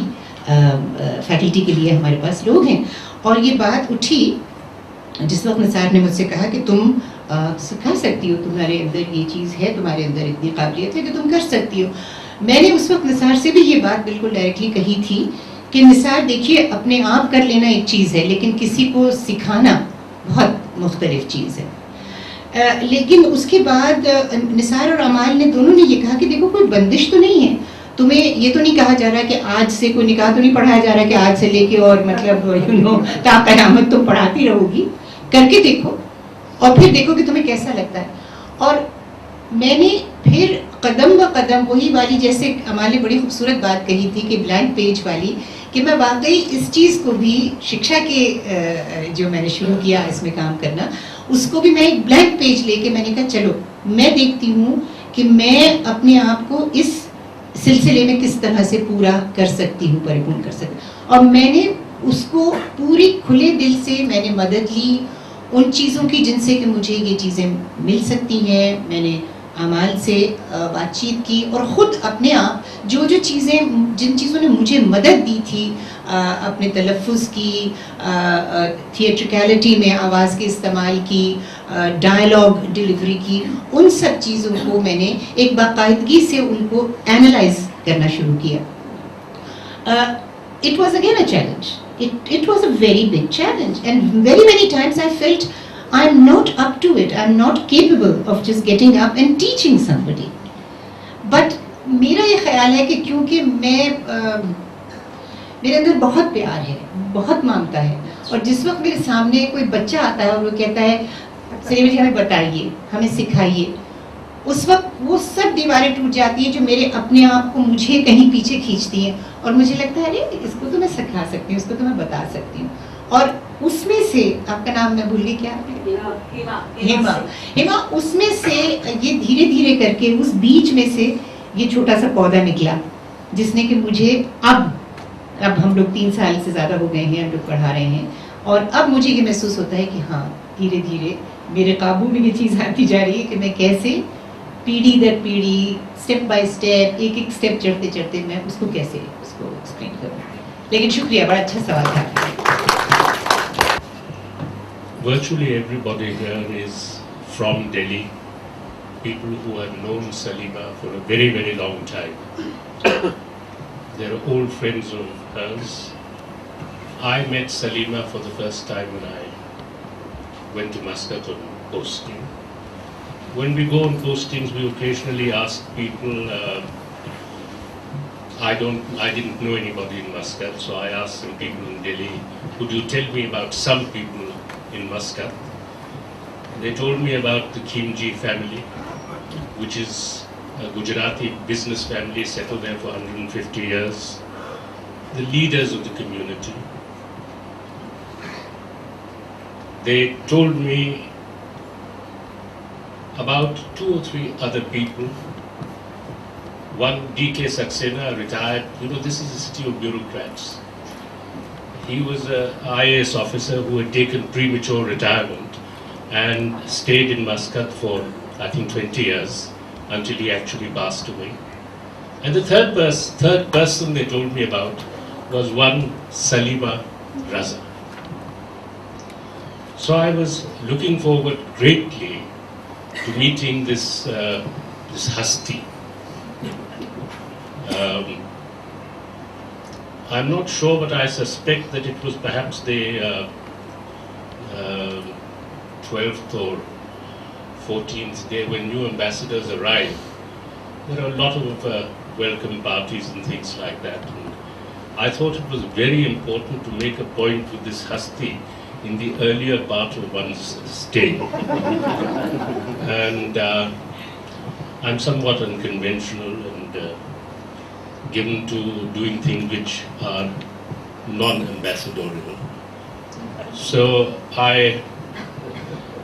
फैकल्टी के लिए हमारे पास लोग हैं। और ये बात उठी जिस वक्त निसार ने मुझसे कहा कि तुम सिखा सकती हो, तुम्हारे अंदर ये चीज़ है, तुम्हारे अंदर इतनी काबिलियत है कि तुम कर सकती हो। मैंने उस वक्त निसार से भी ये बात बिल्कुल डायरेक्टली कही थी कि निसार देखिए, अपने आप कर लेना एक चीज़ है, लेकिन किसी को सिखाना बहुत मुख्तलिफ चीज़ है। लेकिन उसके बाद निसार और अमाल ने दोनों ने ये कहा कि देखो, कोई बंदिश तो नहीं है, तुम्हें ये तो नहीं कहा जा रहा कि आज से कोई निकाह तो नहीं पढ़ाया जा रहा कि आज से लेके और मतलब ता क़यामत तुम पढ़ाती रहोगी, करके देखो और फिर देखो कि तुम्हें कैसा लगता है। और मैंने फिर कदम ब कदम वही वाली, जैसे अमाल ने बड़ी खूबसूरत बात कही थी कि ब्लैंक पेज वाली, कि मैं वाकई इस चीज़ को भी शिक्षा के जो मैंने शुरू किया इसमें काम करना, उसको भी मैं एक ब्लैंक पेज लेके मैंने कहा चलो मैं देखती हूँ कि मैं अपने आप को इस सिलसिले में किस तरह से पूरा कर सकती हूँ, परिपूर्ण कर सकती हूँ। और मैंने उसको पूरी खुले दिल से मैंने मदद ली उन चीज़ों की जिनसे कि मुझे ये चीज़ें मिल सकती हैं। मैंने अमाल से बातचीत की और ख़ुद अपने आप जो चीज़ें, जिन चीज़ों ने मुझे मदद दी थी, अपने तलफ़्फ़ुज़ की, थिएट्रिकलिटी में आवाज़ के इस्तेमाल की, डायलॉग डिलीवरी की, उन सब चीज़ों को मैंने एक बाकायदगी से उनको एनालाइज करना शुरू किया। It was again a challenge. It was a very big challenge, and very many times I felt I'm not up to it. I'm not capable of just getting up and teaching somebody. But मेरा ये ख्याल है कि क्योंकि मेरे अंदर बहुत प्यार है, बहुत ममता है, और जिस वक्त मेरे सामने कोई बच्चा आता है और वो कहता है सलीमा जी हमें बताइए, हमें सिखाइए, उस वक्त वो सब दीवारें टूट जाती हैं जो मेरे अपने आप को मुझे कहीं पीछे खींचती हैं, और मुझे लगता है अरे इसको तो मैं सिखा सकती हूँ, इसको तो मैं बता सकती हूँ। और उसमें से आपका नाम मैं भूल गई, क्या? हेमा। उसमें से ये धीरे धीरे करके उस बीच में से ये छोटा सा पौधा निकला, जिसने कि मुझे अब हम लोग 3 साल से ज़्यादा हो गए हैं, हम लोग पढ़ा रहे हैं, और अब मुझे ये महसूस होता है कि हाँ, धीरे धीरे मेरे काबू में ये चीज़ आती जा रही है कि मैं कैसे पीढ़ी दर पीढ़ी, स्टेप बाय स्टेप, एक एक स्टेप चढ़ते चढ़ते मैं उसको कैसे एक्सप्लेन करूँ। लेकिन शुक्रिया, बड़ा अच्छा सवाल था। Virtually everybody here is from Delhi, people who have known Salima for a very, very long time. They're old friends of hers. I met Salima for the first time when I went to Muscat on posting. When we go on postings, we occasionally ask people, I didn't know anybody in Muscat, so I asked some people in Delhi, could you tell me about some people in Muscat? They told me about the Khimji family, which is a Gujarati business family settled there for 150 years, the leaders of the community. They told me about 2 or 3 other people. One, D.K. Saxena, retired. You know, this is a city of bureaucrats. He was an IAS officer who had taken premature retirement and stayed in Muscat for, I think, 20 years until he actually passed away. And the third person they told me about was one Salima Raza. So I was looking forward greatly to meeting this Hasti. I'm not sure, but I suspect that it was perhaps the 12th or 14th day when new ambassadors arrive. There are a lot of welcome parties and things like that. And I thought it was very important to make a point with this Hasti in the earlier part of one's stay. And I'm somewhat unconventional and given to doing things which are non-ambassadorial. So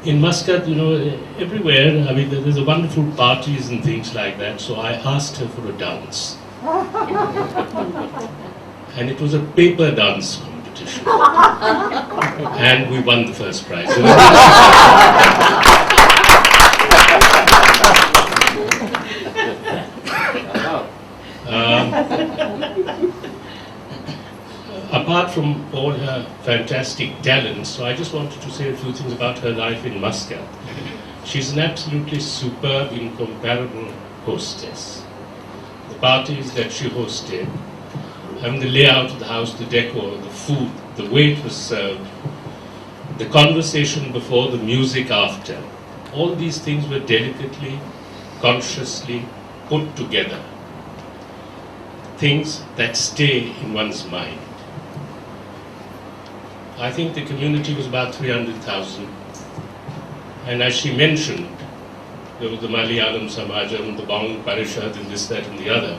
in Muscat, you know, everywhere, I mean, there's a wonderful parties and things like that, so I asked her for a dance. And it was a paper dance competition. And we won the first prize. Apart from all her fantastic talents, so I just wanted to say a few things about her life in Muscat. She's an absolutely superb, incomparable hostess. The parties that she hosted, the layout of the house, the decor, the food, the way it was served, the conversation before, the music after, all these things were delicately, consciously put together. Things that stay in one's mind. I think the community was about 300,000. And as she mentioned, there was the Malayalam Samajam, the Bang Parishad, and this, that, and the other.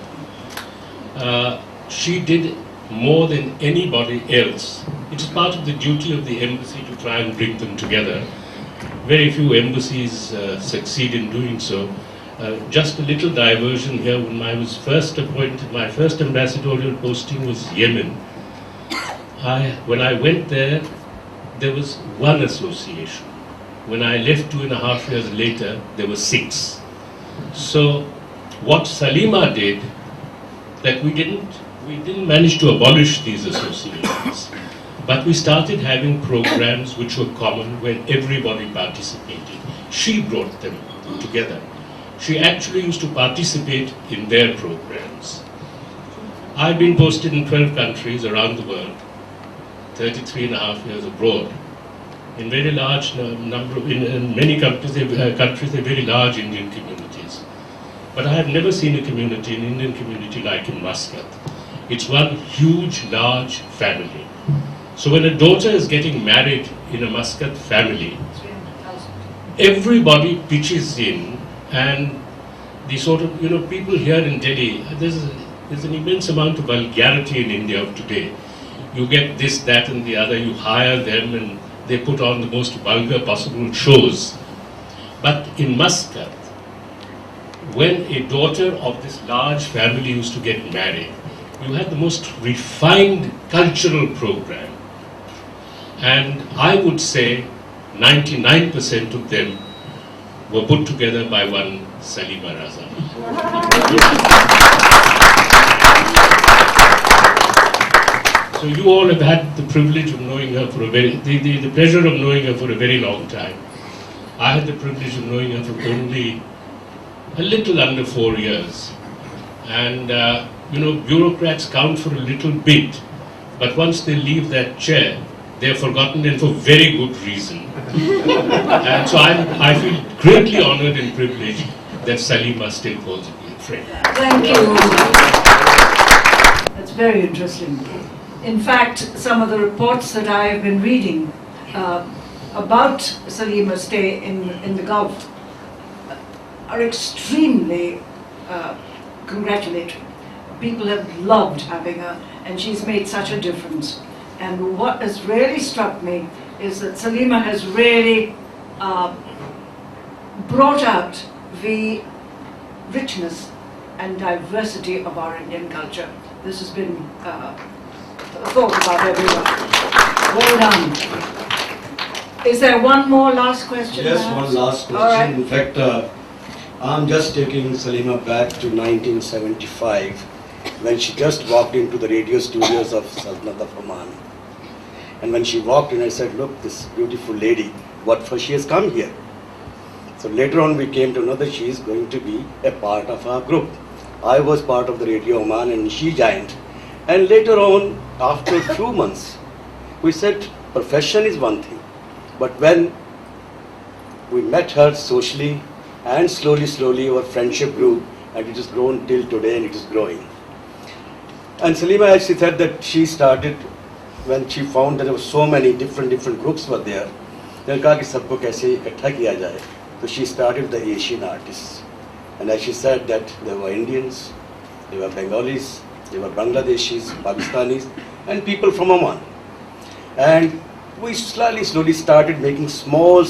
She did more than anybody else. It is part of the duty of the embassy to try and bring them together. Very few embassies succeed in doing so. Just a little diversion here. When I was first appointed, my first ambassadorial posting was Yemen. When I went there, there was one association. When I left 2.5 years later, there were 6. So what Salima did, that we didn't manage to abolish these associations, but we started having programs which were common where everybody participated. She brought them together. She actually used to participate in their programs. I've been posted in 12 countries around the world, 33.5 years abroad. In very large number of, in many countries, there are very large Indian communities. But I have never seen a community, an Indian community like in Muscat. It's one huge, large family. So when a daughter is getting married in a Muscat family, everybody pitches in, and the sort of, you know, people here in Delhi, there's an immense amount of vulgarity in India of today. You get this, that, and the other, you hire them, and they put on the most vulgar possible shows. But in Muscat, when a daughter of this large family used to get married, you had the most refined cultural program. And I would say 99% of them were put together by one Salima Raza. So you all have had the privilege of knowing her for the pleasure of knowing her for a very long time. I had the privilege of knowing her for only a little under 4 years. And you know, bureaucrats count for a little bit, but once they leave that chair, they're forgotten, and for very good reason. And so I feel greatly honored and privileged that Salima still calls me a friend. Thank you. That's very interesting. In fact, some of the reports that I have been reading about Salima's stay in the Gulf are extremely congratulatory. People have loved having her, and she's made such a difference. And what has really struck me is that Salima has really brought out the richness and diversity of our Indian culture. This has been thought about everyone. Well done. Is there one more last question? Yes, perhaps? one last question. All right. In fact, I'm just taking Salima back to 1975 when she just walked into the radio studios of Sultanate of Oman. And when she walked in, I said, look, this beautiful lady, what for she has come here? So later on we came to know that she is going to be a part of our group. I was part of the Radio Oman and she joined. And later on, after a few months, we said profession is one thing. But when we met her socially and slowly our friendship grew and it has grown till today and it is growing. And Salima actually said that she started when she found that there were so many different groups were there. Then कहा कि सबको कैसे इकट्ठा किया जाए. So she started the Asian artists. And as she said that there were Indians, there were Bengalis, there were Bangladeshis, Pakistanis and people from Oman. And we slowly started making small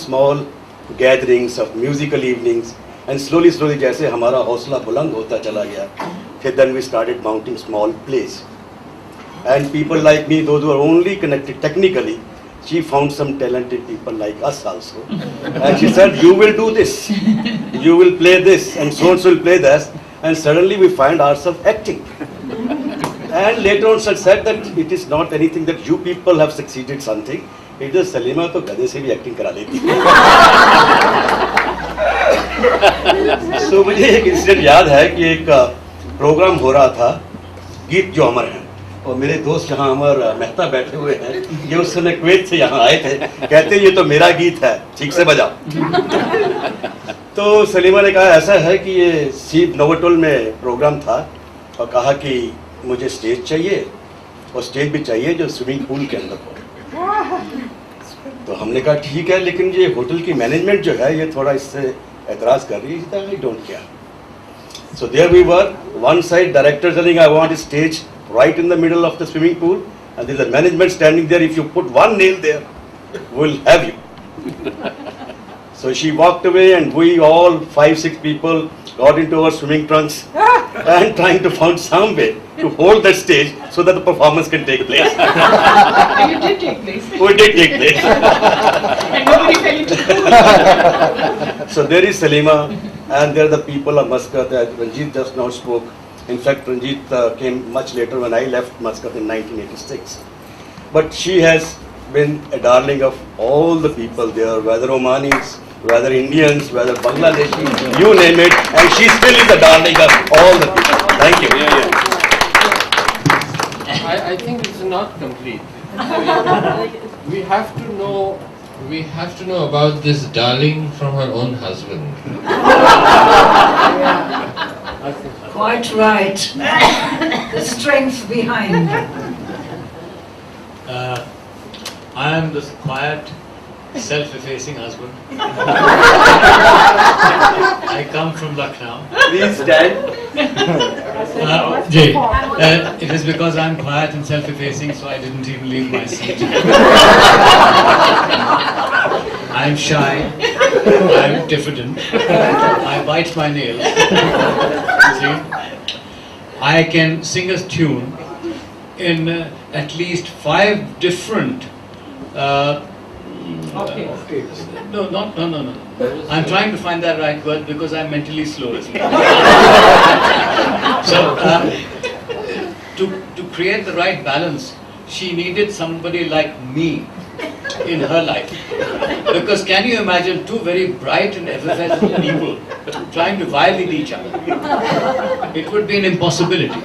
gatherings of musical evenings and slowly जैसे हमारा हौसला बुलंद होता चला गया, फिर then we started mounting small plays. And people like me, those who are only connected technically, she found some talented people like us also. And she said, you will do this, you will play this, and so will play this. And suddenly we find ourselves acting. And later on she said that it is not anything that you people have succeeded something. It is Salima to गधे से भी acting करा लेती. So मुझे एक incident याद है कि एक प्रोग्राम हो रहा था, गीत जो अमर हैं, और मेरे दोस्त यहाँ अमर मेहता बैठे हुए हैं, ये उस समय कुवैत से यहाँ आए थे, कहते ये तो मेरा गीत है, ठीक से बजाओ. तो सलीमा ने कहा ऐसा है कि ये सीप नोवोटोल में प्रोग्राम था और कहा कि मुझे स्टेज चाहिए और स्टेज भी चाहिए जो स्विमिंग पूल के अंदर हो. तो हमने कहा ठीक है, लेकिन ये होटल की मैनेजमेंट जो है ये थोड़ा इससे एतराज़ कर रही है. I don't care. So there we were, one side director telling I want a stage right in the middle of the swimming pool, and there's a management standing there, if you put one nail there, we'll have you. So she walked away and we all 5-6 people got into our swimming trunks and trying to find some way to hold that stage so that the performance can take place. And it did take place. We did take place. And nobody fell into the pool. So there is Salima, and there are the people of Muscat that Ranjit just now spoke. In fact, Ranjit came much later when I left Muscat in 1986. But she has been a darling of all the people there, whether Omanis, whether Indians, whether Bangladeshis, you name it, and she still is a darling of all the people. Thank you. I think it's not complete. We have to know about this darling from her own husband. Quite right. The strength behind. I am this quiet, self-effacing husband. I come from Lucknow. Please stand. Jay, it is because I am quiet and self-effacing, so I didn't even leave my seat. I am shy. I am diffident. I bite my nails. You see, I can sing a tune in at least 5 different. No. I'm trying to find that right word because I'm mentally slow. So, to create the right balance, she needed somebody like me in her life. Because can you imagine 2 very bright and effervescent people trying to violate each other? It would be an impossibility.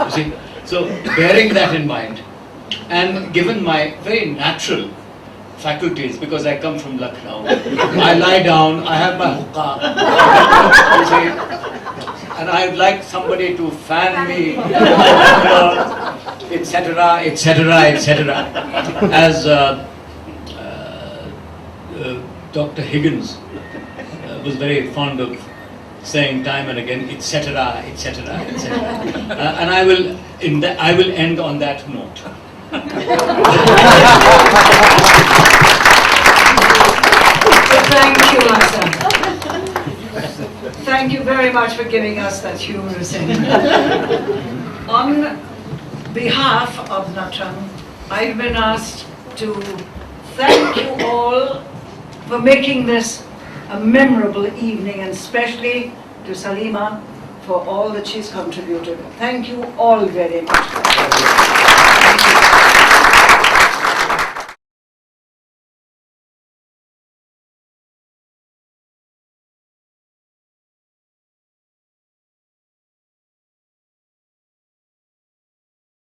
You see? So, bearing that in mind, and given my very natural faculties, because I come from Lucknow, I lie down, I have my hookah, you see, and I'd like somebody to fan me, etc., etc., etc. As Dr. Higgins was very fond of saying time and again, etc., etc., etc. And I will end on that note. Thank you, Asa. much for giving us that humorous ending. On behalf of Natram, I've been asked to thank you all for making this a memorable evening, and especially to Salima for all that she's contributed. Thank you all very much. Thank you.